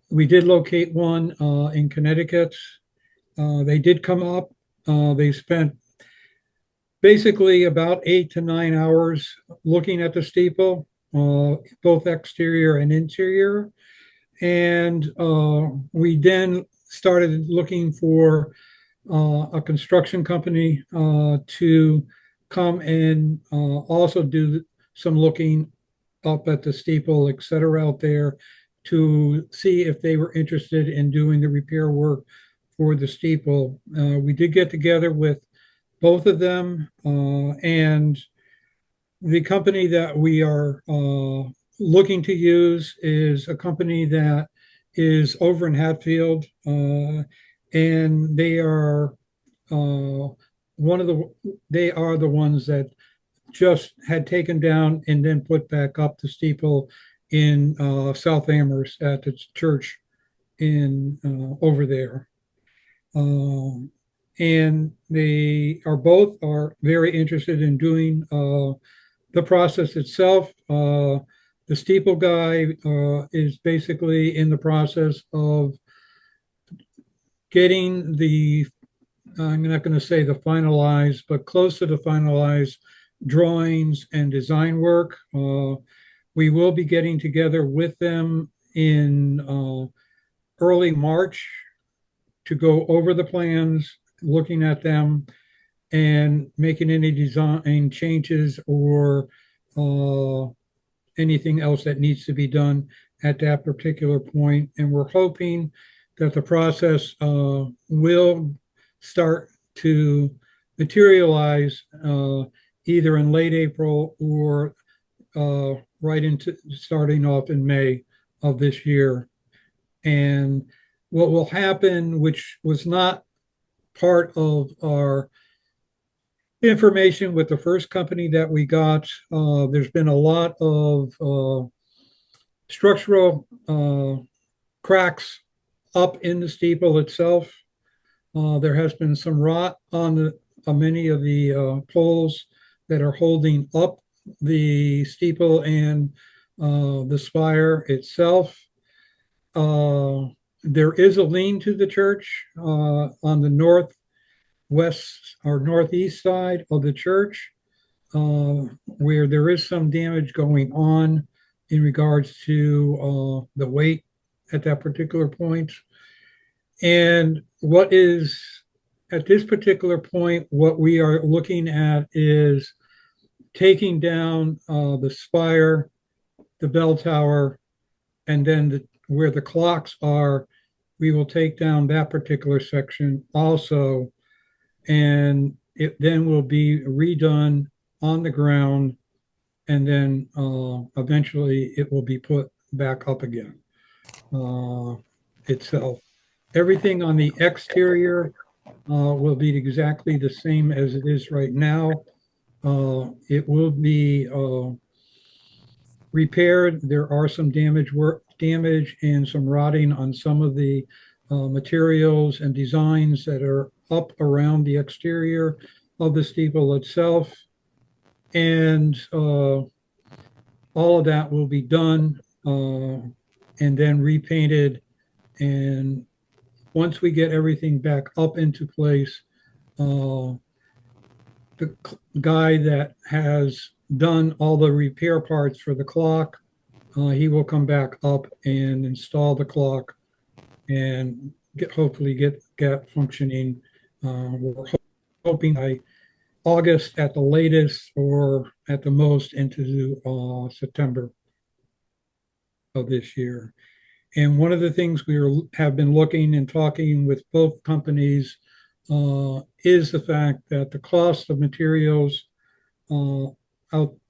We did locate one in Connecticut. They did come up. They spent basically about 8 to 9 hours looking at the steeple, both exterior and interior. And we then started looking for a construction company to come and also do some looking up at the steeple, et cetera, out there to see if they were interested in doing the repair work for the steeple. We did get together with both of them, and the company that we are looking to use is a company that is over in Hatfield, and they are they are the ones that just had taken down and then put back up the steeple in South Amherst at the church in over there. And they are both very interested in doing the process itself. The steeple guy is basically in the process of getting I'm not going to say the finalized, but close to the finalized drawings and design work. We will be getting together with them in early March to go over the plans, looking at them, and making any design changes or anything else that needs to be done at that particular point. And we're hoping that the process will start to materialize either in late April or right into starting off in May of this year. And what will happen, which was not part of our information with the first company that we got, there's been a lot of structural cracks up in the steeple itself. There has been some rot on many of the poles that are holding up the steeple and the spire itself. There is a lean to the church on the northwest or northeast side of the church, where there is some damage going on in regards to the weight at that particular point. And what is at this particular point, what we are looking at is taking down the spire, the bell tower, and then where the clocks are, we will take down that particular section also, and it then will be redone on the ground, and then eventually it will be put back up again itself. Everything on the exterior will be exactly the same as it is right now. It will be repaired. There are some damage and some rotting on some of the materials and designs that are up around the exterior of the steeple itself. And all of that will be done and then repainted. And once we get everything back up into place, the guy that has done all the repair parts for the clock, he will come back up and install the clock and hopefully get functioning. We're hoping by August at the latest, or at the most into September of this year. And one of the things we have been looking and talking with both companies is the fact that the cost of materials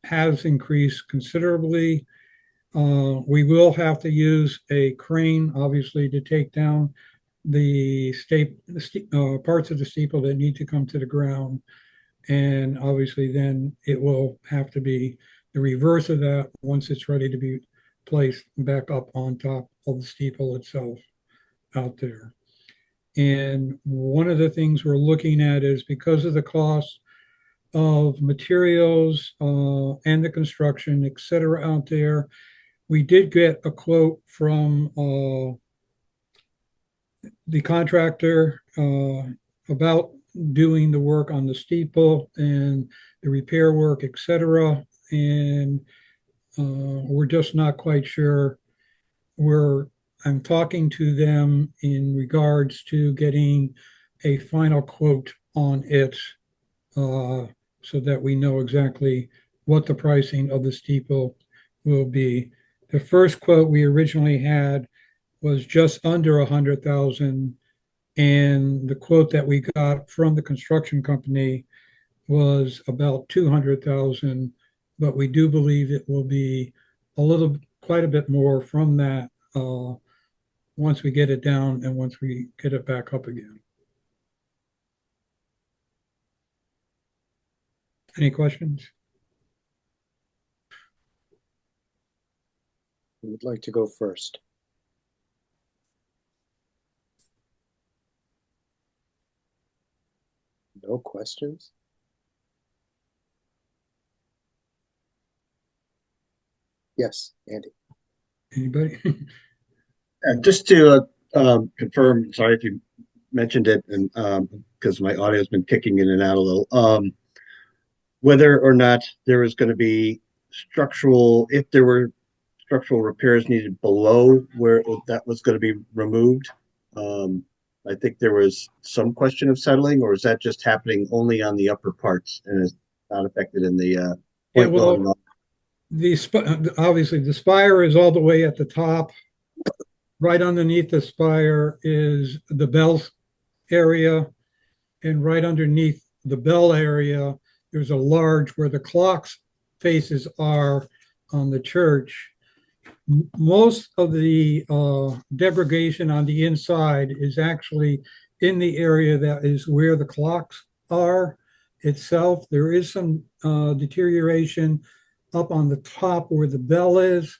has increased considerably. We will have to use a crane, obviously, to take down the parts of the steeple that need to come to the ground. And obviously then it will have to be the reverse of that once it's ready to be placed back up on top of the steeple itself out there. And one of the things we're looking at is, because of the cost of materials and the construction, et cetera, out there, we did get a quote from the contractor about doing the work on the steeple and the repair work, et cetera. And we're just not quite sure. I'm talking to them in regards to getting a final quote on it so that we know exactly what the pricing of the steeple will be. The first quote we originally had was just under 100,000, and the quote that we got from the construction company was about 200,000, but we do believe it will be quite a bit more from that once we get it down and once we get it back up again. Any questions? Who would like to go first? No questions? Yes, Andy. Anybody? Just to confirm, sorry if you mentioned it, and because my audio has been kicking in and out a little, whether or not there was going to be if there were structural repairs needed below where that was going to be removed. I think there was some question of settling, or is that just happening only on the upper parts and is not affected in the point going up? Obviously the spire is all the way at the top. Right underneath the spire is the bell area, and right underneath the bell area there's a large where the clocks faces are on the church. Most of the degradation on the inside is actually in the area that is where the clocks are itself. There is some deterioration up on the top where the bell is,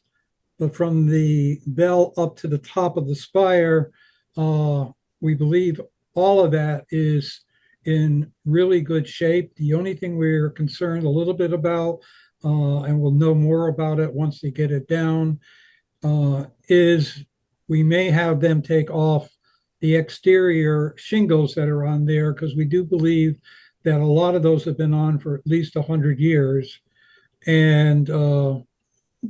but from the bell up to the top of the spire, we believe all of that is in really good shape. The only thing we're concerned a little bit about, and we'll know more about it once they get it down, is we may have them take off the exterior shingles that are on there, because we do believe that a lot of those have been on for at least 100 years, and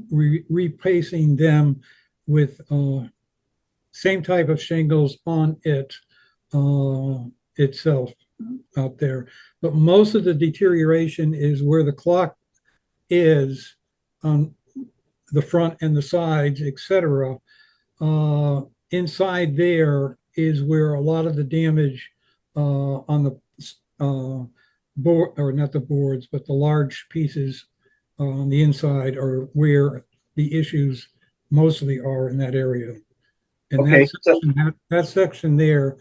replacing them with same type of shingles on it itself out there. But most of the deterioration is where the clock is on the front and the sides, etc. Inside there is where a lot of the damage on the board, or not the boards, but the large pieces on the inside, are where the issues mostly are in that area. And Okay, that section there,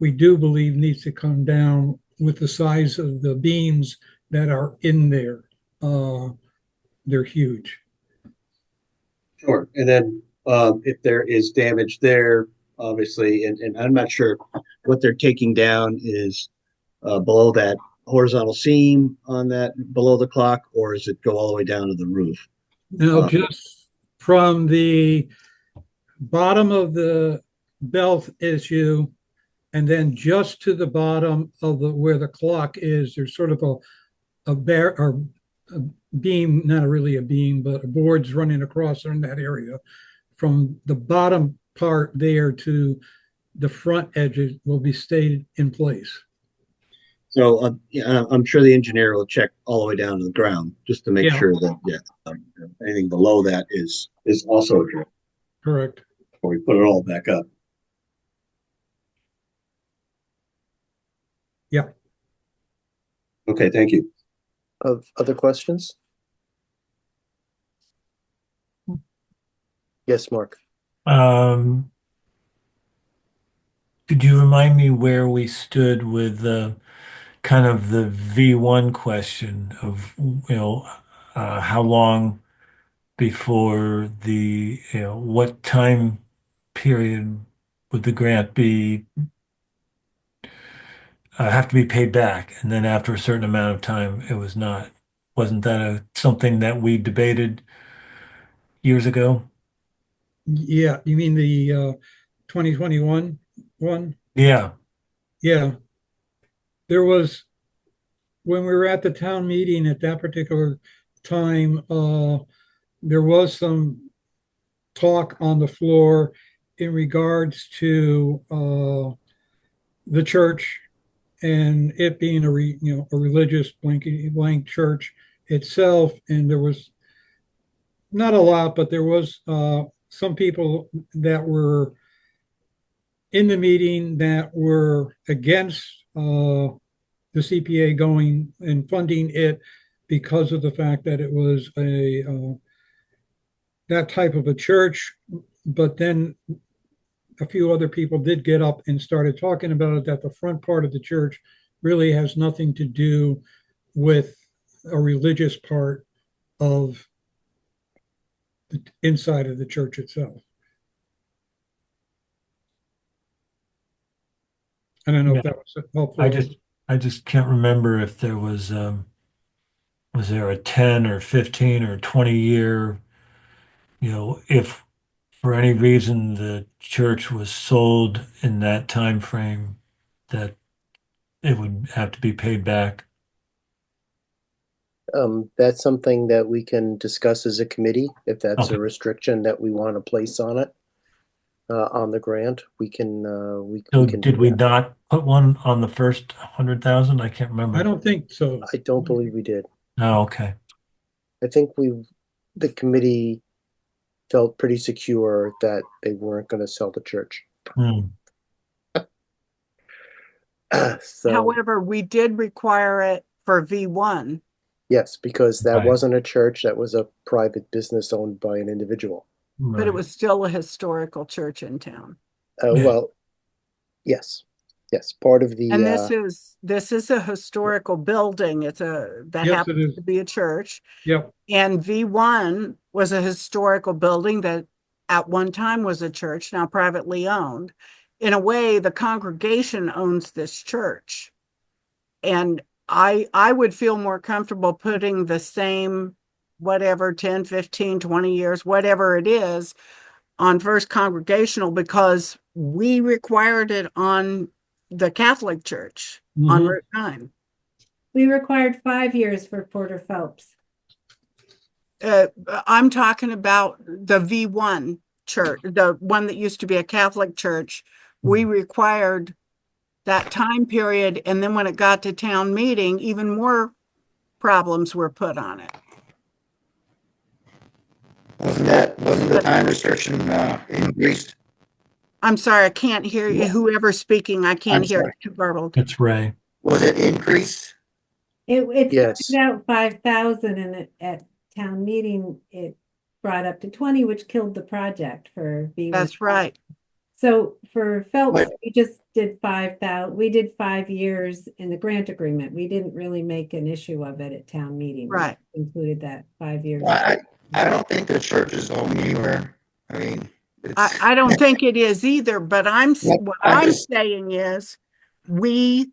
we do believe needs to come down with the size of the beams that are in there. They're huge. Sure. And then if there is damage there, obviously, and I'm not sure what they're taking down is below that horizontal seam on that below the clock, or does it go all the way down to the roof? Now, just from the bottom of the belt issue, and then just to the bottom of where the clock is, there's sort of a beam, not really a beam, but a board's running across in that area. From the bottom part there to the front edges will be stayed in place. So I'm sure the engineer will check all the way down to the ground just to make sure that anything below that is also addressed. Correct. Before we put it all back up. Yeah. Okay, thank you. Other questions? Yes, Mark. Could you remind me where we stood with kind of the V1 question of, how long before what time period would the grant be have to be paid back? And then after a certain amount of time, it was not. Wasn't that something that we debated years ago? Yeah, you mean the 2021 one? Yeah. Yeah. There was, when we were at the town meeting at that particular time, there was some talk on the floor in regards to the church and it being a religious blank church itself, and there was not a lot, but there was some people that were in the meeting that were against the CPA going and funding it because of the fact that it was that type of a church. But then a few other people did get up and started talking about it, that the front part of the church really has nothing to do with a religious part of the inside of the church itself. I don't know if that was helpful. I just can't remember if there was there a 10 or 15 or 20 year, if for any reason the church was sold in that time frame, that it would have to be paid back. That's something that we can discuss as a committee, if that's Okay. a restriction that we want to place on it, on the grant. We can So we can did do we that. not put one on the first 100,000? I can't remember. I don't think so. I don't believe we did. Oh, okay. I think the committee felt pretty secure that they weren't going to sell the church. So However, we did require it for V1. yes, because that Right. wasn't a church, that was a private business owned by an individual. But it was still a historical church in town. Yeah. Well, yes. Yes, part of the, And this is a historical building. That Yes, it happens is. to be a church. Yep. And V1 was a historical building that at one time was a church, now privately owned. In a way, the congregation owns this church. And I would feel more comfortable putting the same, whatever, 10, 15, 20 years, whatever it is, on First Congregational, because we required it on the Catholic Church on Route 9. We required 5 years for Porter Phelps. I'm talking about the V1 church, the one that used to be a Catholic church. We required that time period, and then when it got to town meeting, even more problems were put on it. Wasn't the time restriction increased? I'm sorry, I can't hear you. Whoever's speaking, I can't I'm hear. sorry. It's too garbled. It's Ray. Was it increased? It Yes. started out 5,000 and at town meeting, it brought up to 20, which killed the project for V1. That's right. So for Phelps, What? we just did 5,000. We did 5 years in the grant agreement. We didn't really make an issue of it at town meeting. We Right. included that 5 years. I don't think the church is going anywhere. I mean, I don't think it is either, but what I'm saying is we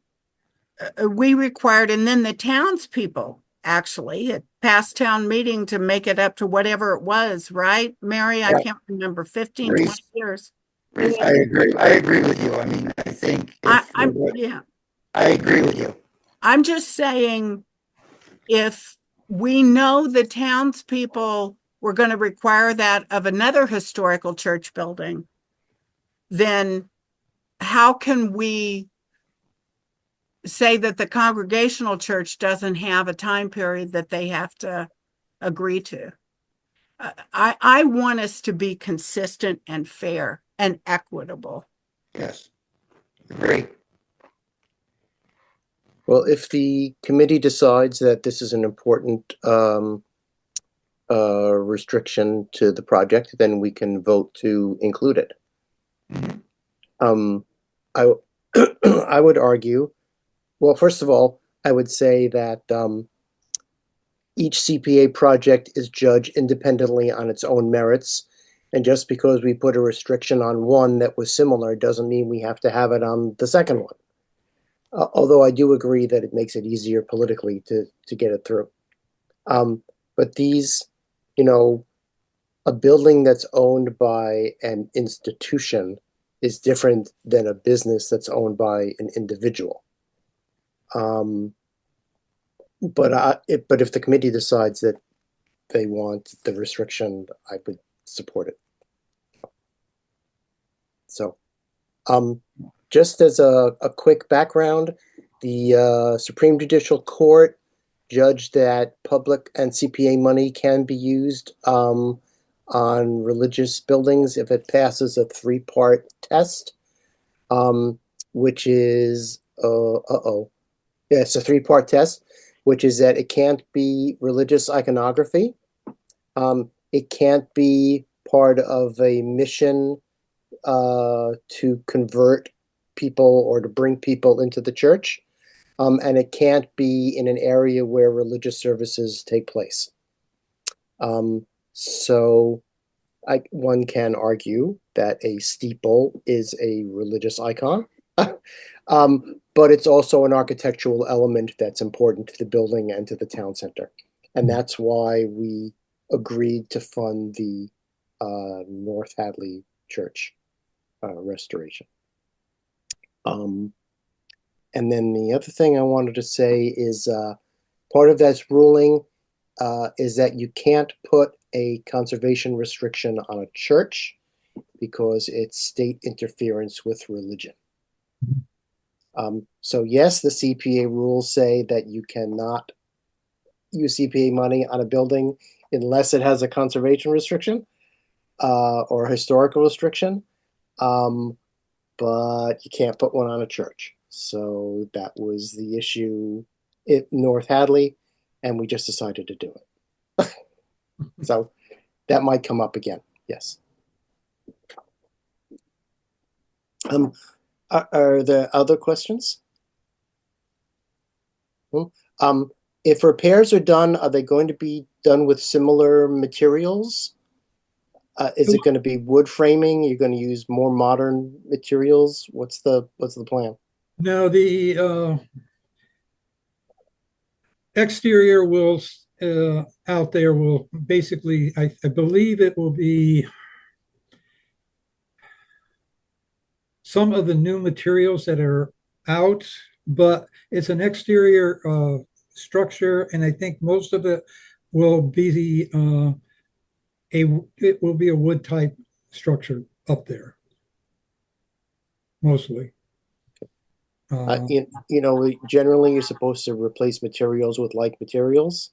required, and then the townspeople actually at past town meeting to make it up to whatever it was, right, Mary? I can't remember, 15, 20 years. I agree with you. I mean, I think I agree with you. I'm just saying, if we know the townspeople were going to require that of another historical church building, then how can we say that the congregational church doesn't have a time period that they have to agree to? I want us to be consistent and fair and equitable. Yes, agree. well, if the committee decides that this is an important restriction to the project, then we can vote to include it. I I would argue, well, first of all, I would say that each CPA project is judged independently on its own merits. And just because we put a restriction on one that was similar doesn't mean we have to have it on the second one. Although I do agree that it makes it easier politically to get it through. But these, a building that's owned by an institution is different than a business that's owned by an individual. But if the committee decides that they want the restriction, I would support it. So, just as a quick background, the Supreme Judicial Court judged that public and CPA money can be used on religious buildings if it passes a 3-part test, which is, it's a 3-part test, which is that it can't be religious iconography. It can't be part of a mission to convert people or to bring people into the church. And it can't be in an area where religious services take place. So one can argue that a steeple is a religious icon, but it's also an architectural element that's important to the building and to the town center. And that's why we agreed to fund the North Hadley Church restoration. And then the other thing I wanted to say is part of that ruling is that you can't put a conservation restriction on a church because it's state interference with religion. So yes, the CPA rules say that you cannot use CPA money on a building unless it has a conservation restriction or a historical restriction, but you can't put one on a church. So that was the issue at North Hadley, and we just decided to do it. So that might come up again, yes. Are there other questions? If repairs are done, are they going to be done with similar materials? Is it going to be wood framing? You're going to use more modern materials? What's the plan? Now, the exterior will, out there will basically, I believe it will be some of the new materials that are out, but it's an exterior structure, and I think most of it will be it will be a wood type structure up there, mostly. Generally you're supposed to replace materials with like materials,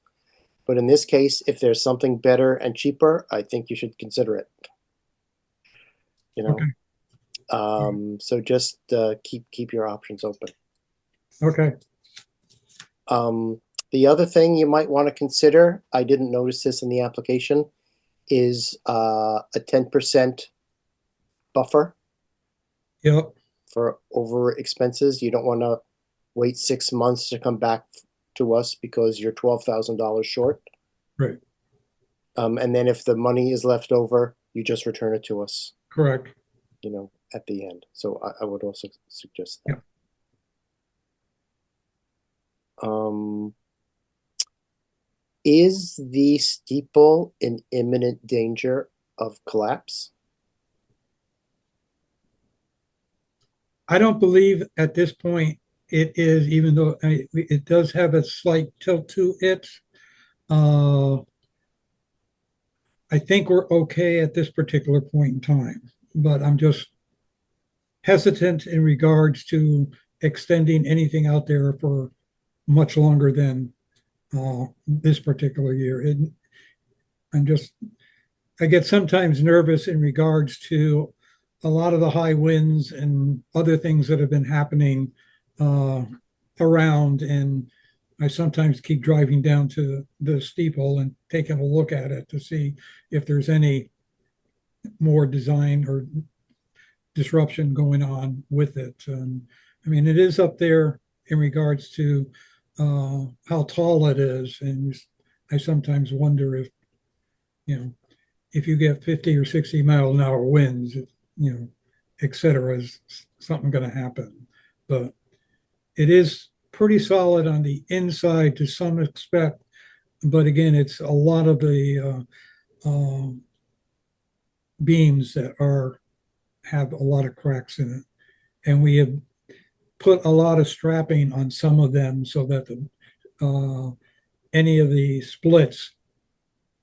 but in this case, if there's something better and cheaper, I think you should consider it. Okay. So just keep your options open. Okay. The other thing you might want to consider, I didn't notice this in the application, is a 10% buffer. Yep. For over expenses. You don't want to wait 6 months to come back to us because you're $12,000 short. Right. And then if the money is left over, you just return it to us. Correct. At the end. So I would also suggest that. Yep. Is the steeple in imminent danger of collapse? I don't believe at this point it is, even though it does have a slight tilt to it. I think we're okay at this particular point in time, but I'm just hesitant in regards to extending anything out there for much longer than this particular year. I get sometimes nervous in regards to a lot of the high winds and other things that have been happening around. And I sometimes keep driving down to the steeple and taking a look at it to see if there's any more design or disruption going on with it. I mean, it is up there in regards to how tall it is. And I sometimes wonder if, if you get 50 or 60-mile-an-hour winds, et cetera, is something going to happen. But it is pretty solid on the inside to some extent. But again, it's a lot of the beams that have a lot of cracks in it. And we have put a lot of strapping on some of them so that any of the splits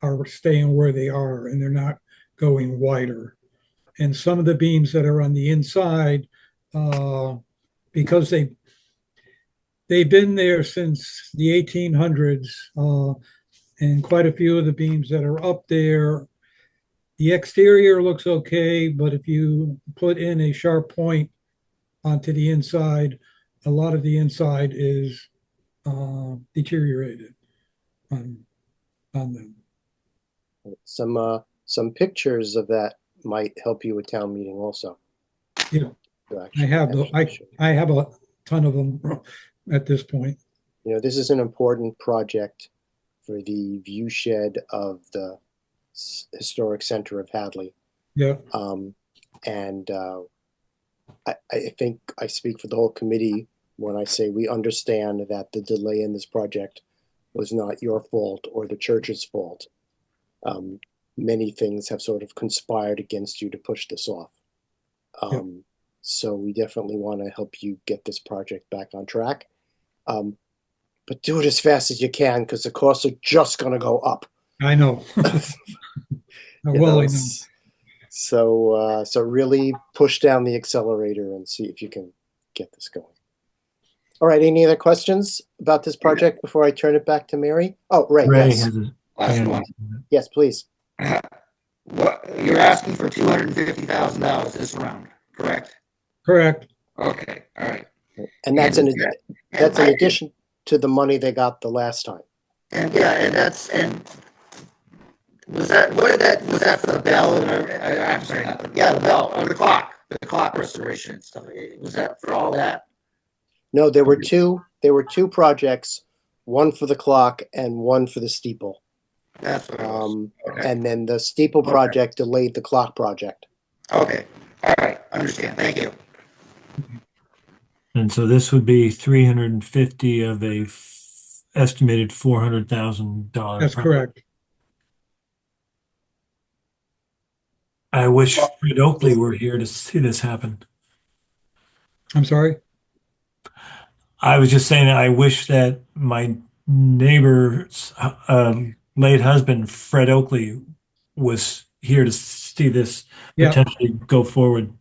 are staying where they are and they're not going wider. And some of the beams that are on the inside, because they've been there since the 1800s, and quite a few of the beams that are up there, the exterior looks okay, but if you put in a sharp point onto the inside, a lot of the inside is deteriorated on them. Some pictures of that might help you with town meeting also. Yeah, I have a ton of them at this point. This is an important project for the view shed of the historic center of Hadley. Yeah. And I think I speak for the whole committee when I say we understand that the delay in this project was not your fault or the church's fault. Many things have sort of conspired against you to push this off. So we definitely want to help you get this project back on track. But do it as fast as you can because the costs are just going to go up. I know. Well, I know. So really push down the accelerator and see if you can get this going. All right. Any other questions about this project before I turn it back to Mary? Oh, right. Ray Yes. has his Last hand one. raised. Yes, please. What you're asking for $250,000 this round, correct? Correct. Okay, all right. And that's in addition to the money they got the last time. And was that for the bell? I'm sorry, the bell or the clock? the clock restoration and stuff. Was that for all that? No, there were two projects, one for the clock and one for the steeple. That's what it was. Okay. And then the steeple project delayed the clock project. Okay. All right. Understand. Thank you. And so this would be 350 of a estimated $400,000. That's correct. I wish Fred Oakley were here to see this happen. I'm sorry. I was just saying, I wish that my neighbor's late husband, Fred Oakley, was here to see this Yeah. potentially go forward.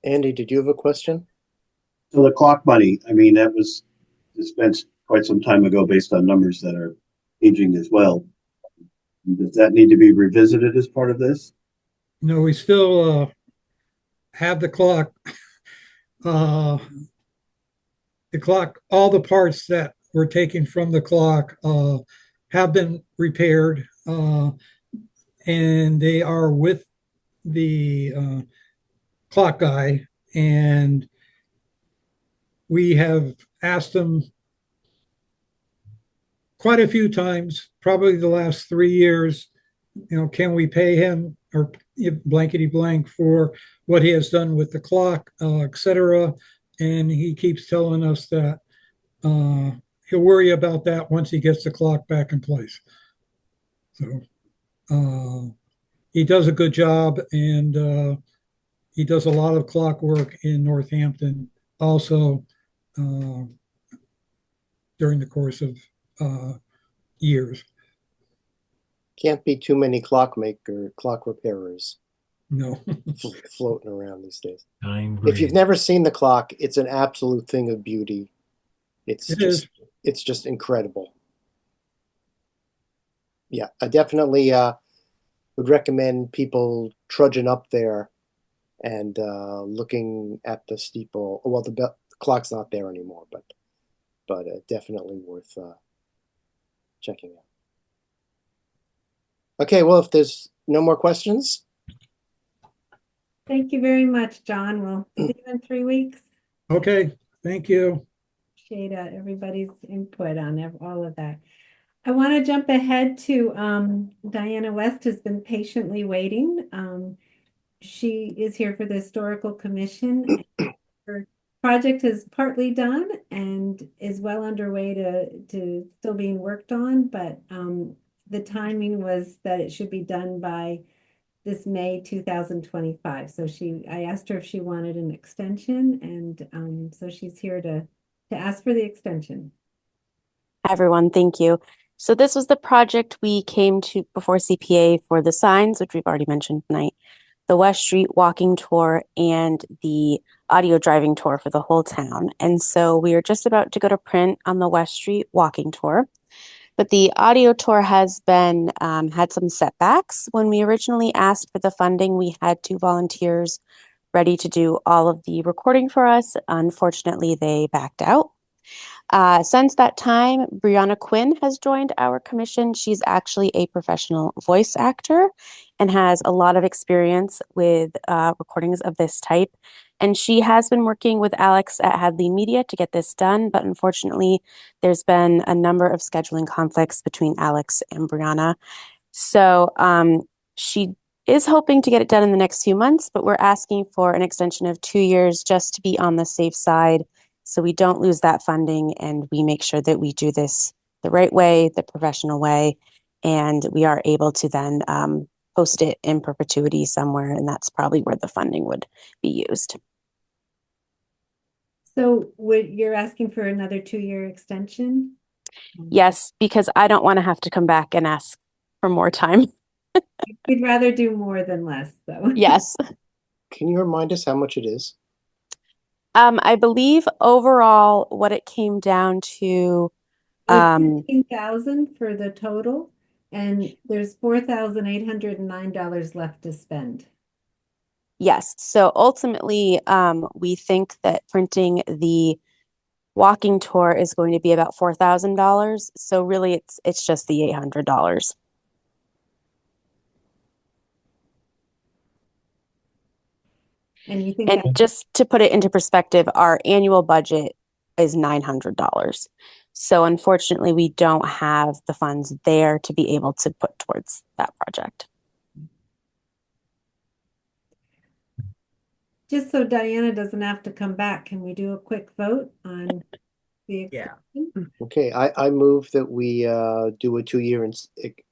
Andy, did you have a question? So the clock money, I mean, that was spent quite some time ago based on numbers that are aging as well. Does that need to be revisited as part of this? No, we still have the clock. The clock, all the parts that were taken from the clock have been repaired, and they are with the clock guy. And we have asked him quite a few times, probably the last 3 years, can we pay him or blankety blank for what he has done with the clock, etc. And he keeps telling us that he'll worry about that once he gets the clock back in place. So he does a good job, and he does a lot of clock work in Northampton also during the course of years. Can't be too many clock repairers. No. Floating around these days. If If you've never seen the clock, it's an absolute thing of beauty. It's just incredible. Yeah, I definitely would recommend people trudging up there and looking at the steeple. Well, the clock's not there anymore, but definitely worth checking out. Okay, well, if there's no more questions. Thank you very much, John. We'll see you in 3 weeks. Okay, thank you. Appreciate everybody's input on all of that. I want to jump ahead to Diana West has been patiently waiting. She is here for the Historical Commission. Her project is partly done and is well underway to still being worked on, but the timing was that it should be done by this May 2025. So I asked her if she wanted an extension, and so she's here to ask for the extension. Hi, everyone. Thank you. So this was the project we came to before CPA for the signs, which we've already mentioned tonight, the West Street walking tour, and the audio driving tour for the whole town. And so we are just about to go to print on the West Street walking tour. But the audio tour has been had some setbacks. When we originally asked for the funding, we had 2 volunteers ready to do all of the recording for us. Unfortunately, they backed out. Since that time, Brianna Quinn has joined our commission. She's actually a professional voice actor and has a lot of experience with recordings of this type. And she has been working with Alex at Hadley Media to get this done, but unfortunately, there's been a number of scheduling conflicts between Alex and Brianna. So she is hoping to get it done in the next few months, but we're asking for an extension of 2 years just to be on the safe side so we don't lose that funding and we make sure that we do this the right way, the professional way, and we are able to then post it in perpetuity somewhere, and that's probably where the funding would be used. So you're asking for another 2-year extension? Yes, because I don't want to have to come back and ask for more time. We'd rather do more than less, though. Yes. Can you remind us how much it is? I believe overall what it came down to 15,000 for the total, and there's $4,809 left to spend. Yes. So ultimately, we think that printing the walking tour is going to be about $4,000. So really, it's just the $800. And you think And that, just to put it into perspective, our annual budget is $900. So unfortunately, we don't have the funds there to be able to put towards that project. just so Diana doesn't have to come back, can we do a quick vote on the Yeah. extension? Okay, I move that we do a 2-year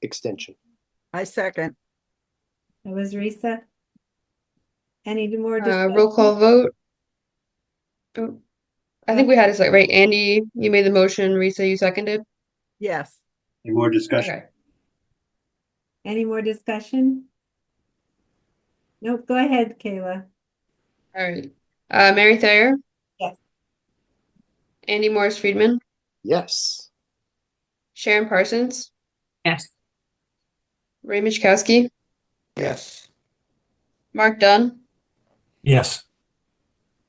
extension. I second. That was Risa. Any more Roll discussion? call vote. Oh, I think we had a second, right? Andy, you made the motion. Risa, you seconded? Yes. Any more discussion? Okay. Any more discussion? Nope, go ahead, Kayla. All right. Mary Thayer, Yes. Andy Morris Friedman, Yes. Sharon Parsons, Yes. Ray Michkowski, Yes. Mark Dunn, Yes.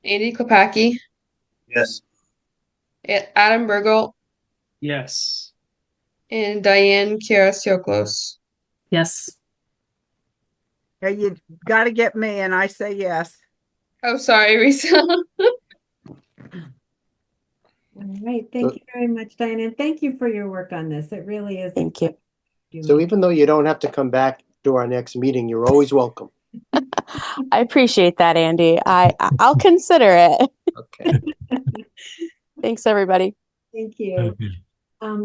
Andy Klepacki, Yes. Adam Burgle, Yes. and Diane Kiarasioklos. Yes. Yeah, you got to get me, and I say yes. Oh, sorry, Risa. All right, thank you very much, Diana, and thank you for your work on this. It really is. Thank you. So even though you don't have to come back to our next meeting, you're always welcome. I appreciate that, Andy. I'll consider it. Okay. Thanks, everybody. Thank you. Okay.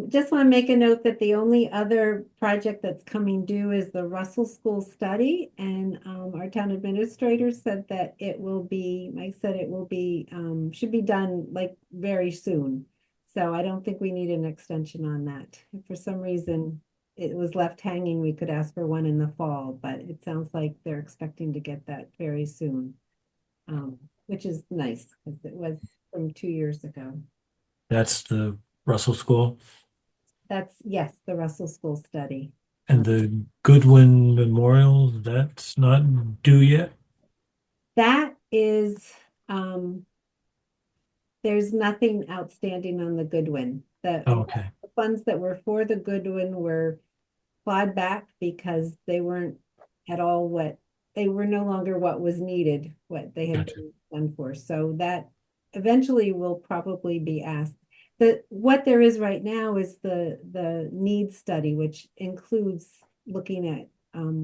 Just want to make a note that the only other project that's coming due is the Russell School study, and our town administrator said that it will be, Mike said it will be, should be done like very soon. So I don't think we need an extension on that. If for some reason it was left hanging, we could ask for one in the fall, but it sounds like they're expecting to get that very soon. Which is nice because it was from 2 years ago. That's the Russell School. That's, yes, the Russell School study. And the Goodwin Memorial, that's not due yet? That is, there's nothing outstanding on the Goodwin. The Oh, okay. funds that were for the Goodwin were clawed back because they weren't at all they were no longer what was needed, what they had Gotcha. been done for. So that eventually will probably be asked. What there is right now is the needs study, which includes looking at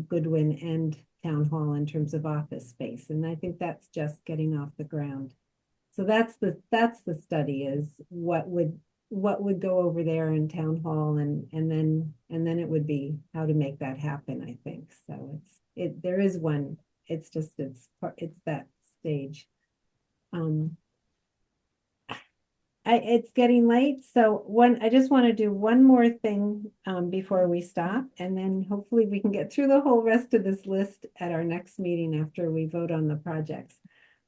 Goodwin and Town Hall in terms of office space. And I think that's just getting off the ground. So that's the study, is what would go over there in Town Hall, and then it would be how to make that happen, I think. So there is one. It's just it's that stage. It's getting late, so I just want to do one more thing before we stop, and then hopefully we can get through the whole rest of this list at our next meeting after we vote on the projects.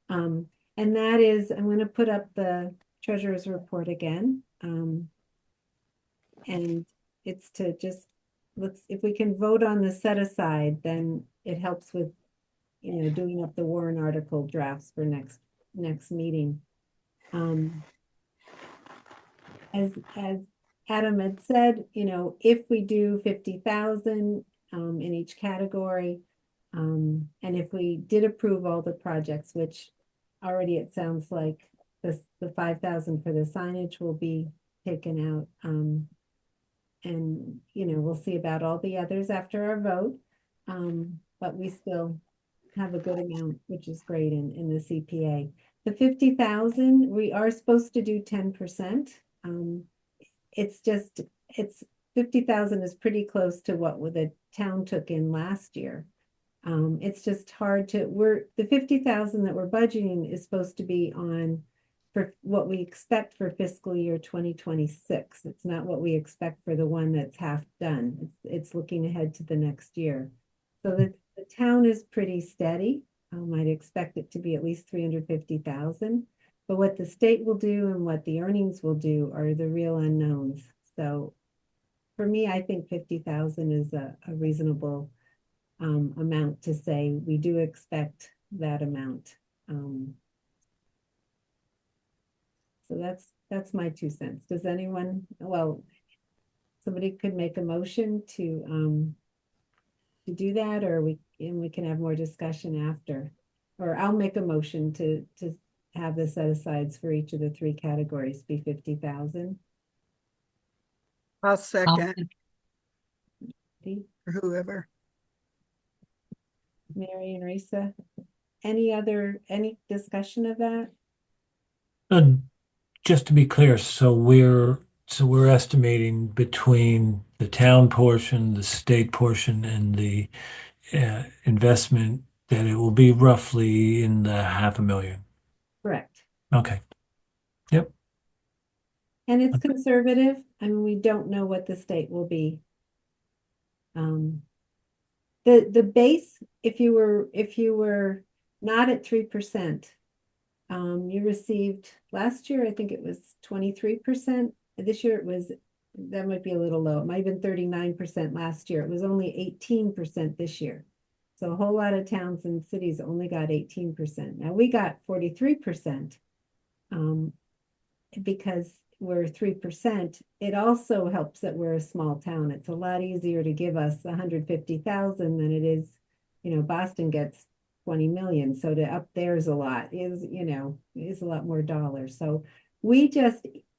And that is, I'm going to put up the treasurer's report again. And it's to just, if we can vote on the set aside, then it helps with, doing up the warrant article drafts for next meeting. As Adam had said, if we do 50,000 in each category, and if we did approve all the projects, which already it sounds like the 5,000 for the signage will be taken out. And we'll see about all the others after our vote. But we still have a good amount, which is great in the CPA. The 50,000, we are supposed to do 10%. It's 50,000 is pretty close to what the town took in last year. It's just hard the 50,000 that we're budgeting is supposed to be for what we expect for fiscal year 2026. It's not what we expect for the one that's half done. It's looking ahead to the next year. So the town is pretty steady. I'd expect it to be at least 350,000. But what the state will do and what the earnings will do are the real unknowns. So for me, I think 50,000 is a reasonable amount to say we do expect that amount. So that's my 2 cents. Does anyone, somebody could make a motion to do that, or we can have more discussion after. or I'll make a motion to have the set asides for each of the three categories be 50,000. I'll second, or whoever. Mary and Risa, any discussion of that? Just to be clear, so we're estimating between the town portion, the state portion, and the investment that it will be roughly in the $500,000. Correct. Okay. Yep. And it's conservative. I mean, we don't know what the state will be. The base, if you were not at 3%, you received last year, I think it was 23%. This year that might be a little low. It might have been 39% last year. It was only 18% this year. So a whole lot of towns and cities only got 18%. Now we got 43%, because we're 3%. It also helps that we're a small town. It's a lot easier to give us 150,000 than it is, Boston gets 20 million. So to up there's a lot is a lot more dollars. So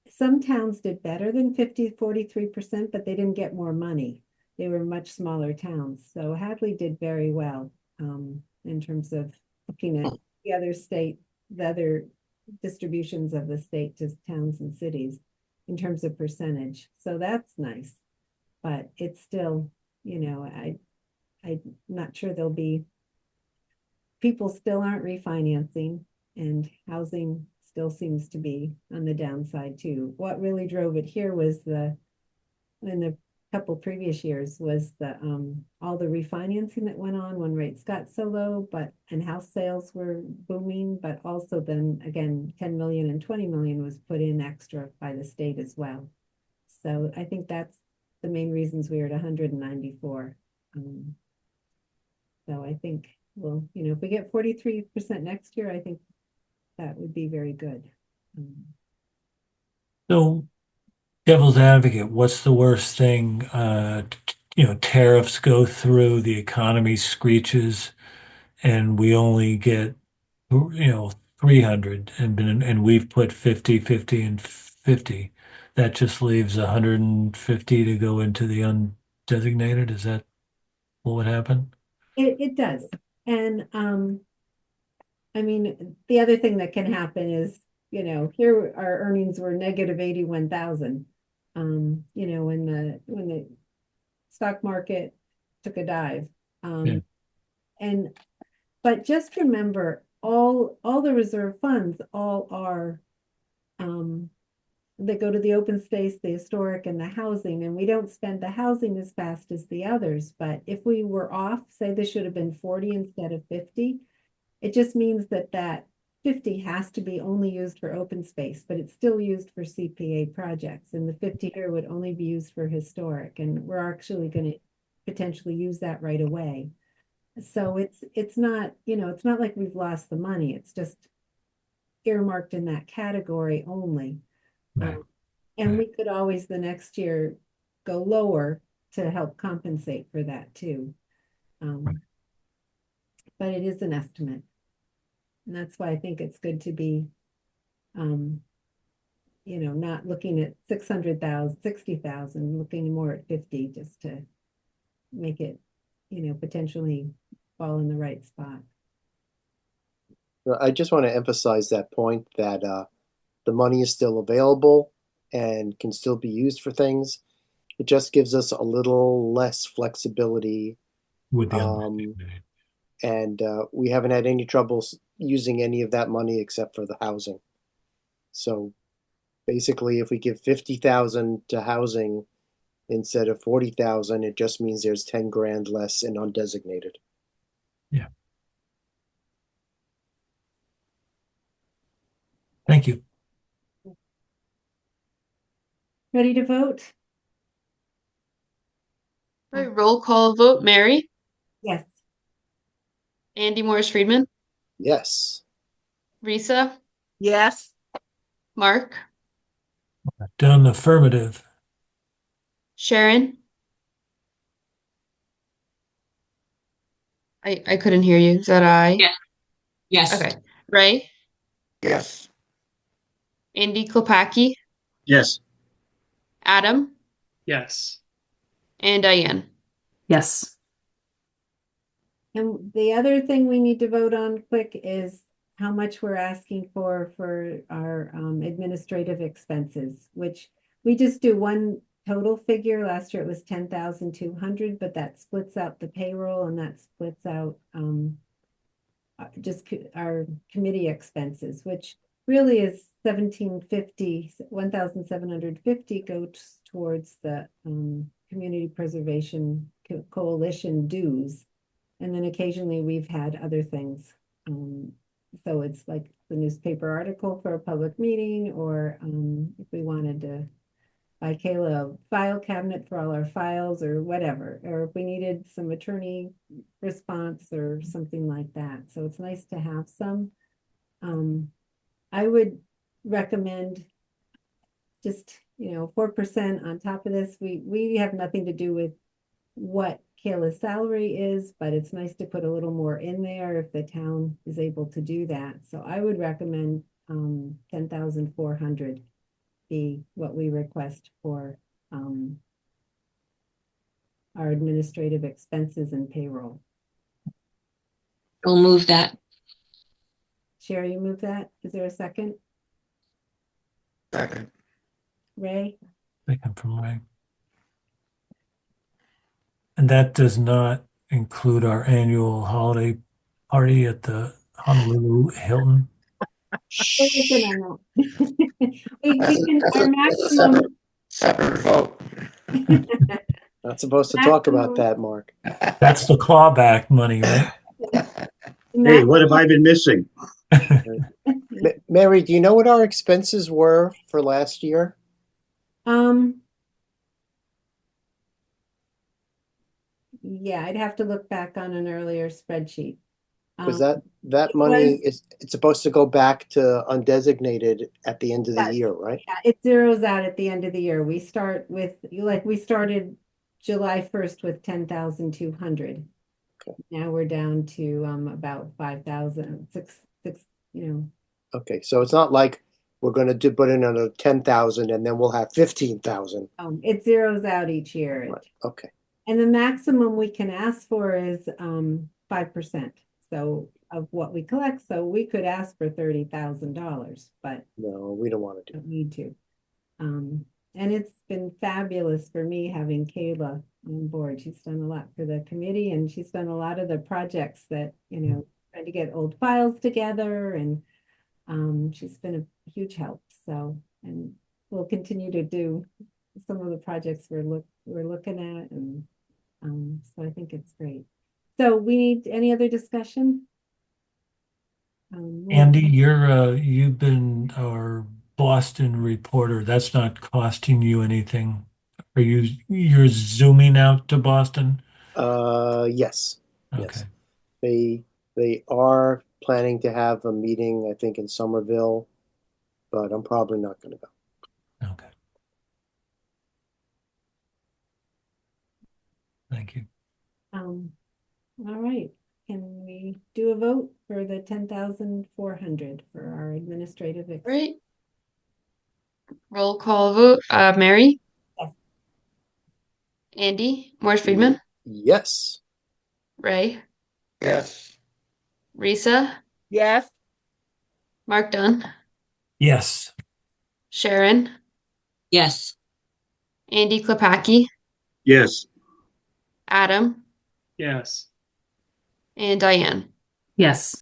some towns did better than 43%, but they didn't get more money. They were much smaller towns. So Hadley did very well, in terms of looking at the other distributions of the state to towns and cities in terms of percentage. So that's nice, but it's still, I'm not sure people still aren't refinancing, and housing still seems to be on the downside too. What really drove it here was in the couple previous years was all the refinancing that went on when rates got so low, and house sales were booming, but also then again, 10 million and 20 million was put in extra by the state as well. So I think that's the main reasons we were at 194. So I think, well, if we get 43% next year, I think that would be very good. So, devil's advocate, what's the worst thing? Tariffs go through, the economy screeches, and we only get 300, and we've put 50, 50, and 50. That just leaves 150 to go into the undesignated. Is that what would happen? It does. And I mean, the other thing that can happen is, here our earnings were negative 81,000. When the stock market took a dive. Yeah. But just remember, all the reserve funds all are they go to the open space, the historic, and the housing, and we don't spend the housing as fast as the others. But if we were off, say this should have been 40 instead of 50, it just means that 50 has to be only used for open space, but it's still used for CPA projects. And the 50 here would only be used for historic. And we're actually going to potentially use that right away. So it's not, it's not like we've lost the money. It's just earmarked in that category only. Right. And we could always the next year go lower to help compensate for that too. But it is an estimate. And that's why I think it's good to be, not looking at 600,000, 60,000, looking more at 50 just to make it, potentially fall in the right spot. I just want to emphasize that point that the money is still available and can still be used for things. It just gives us a little less flexibility. With the and we haven't had any troubles using any of that money except for the housing. So basically, if we give 50,000 to housing instead of 40,000, it just means there's 10 grand less in undesignated. Yeah. Thank you. Ready to vote? All right, roll call vote. Mary? Yes. Andy Morris Friedman? Yes. Risa? Yes. Mark? Done. Affirmative. Sharon? I couldn't hear you. Is that I? Yes. Yes. Okay. Ray, Yes. Andy Klopacki, Yes. Adam, Yes. and Diane. Yes. And the other thing we need to vote on quick is how much we're asking for our administrative expenses, which we just do one total figure. Last year it was 10,200, but that splits out the payroll and that splits out just our committee expenses, which really is 1,750 goes towards the Community Preservation Coalition dues. And then occasionally we've had other things. So it's like the newspaper article for a public meeting, or if we wanted to buy Kayla a file cabinet for all our files or whatever, or if we needed some attorney response or something like that. So it's nice to have some. I would recommend just, 4% on top of this. We have nothing to do with what Kayla's salary is, but it's nice to put a little more in there if the town is able to do that. So I would recommend 10,400 be what we request for our administrative expenses and payroll. We'll move that. Sherry, you move that? Is there a second? Second. Ray? Second from Ray. And that does not include our annual holiday party at the Honolulu Hilton. We're working on that. We can, our maximum. Separate vote. Not supposed to talk about that, Mark. That's the clawback money, right? Hey, what have I been missing? Mary, do you know what our expenses were for last year? Yeah, I'd have to look back on an earlier spreadsheet. Because that money it's supposed to go back to undesignated at the end of the year, right? Yeah, it zeroes out at the end of the year. We start with, we started July 1st with 10,200. Okay. Now we're down to about 5,000, six, Okay, so it's not like we're going to put in another 10,000 and then we'll have 15,000. It zeroes out each year. Right. Okay. And the maximum we can ask for is 5%. So of what we collect. So we could ask for $30,000, but no, we don't want to don't need to. And it's been fabulous for me having Kayla on board. She's done a lot for the committee, and she's done a lot of the projects that, trying to get old files together, and she's been a huge help. So, and we'll continue to do some of the projects we're looking at, and so I think it's great. So we need any other discussion? Andy, you've been our Boston reporter. That's not costing you anything. You're zooming out to Boston? Yes. Okay. Yes. They are planning to have a meeting, I think, in Somerville, but I'm probably not going to go. Okay. Thank you. All right. Can we do a vote for the 10,400 for our administrative expense? Right. Roll call vote. Mary. Yes. Andy. Morris Friedman. Yes. Ray. Yes. Risa. Yes. Mark Dunn. Yes. Sharon. Yes. Andy Klopacki. Yes. Adam. Yes. And Diane. Yes.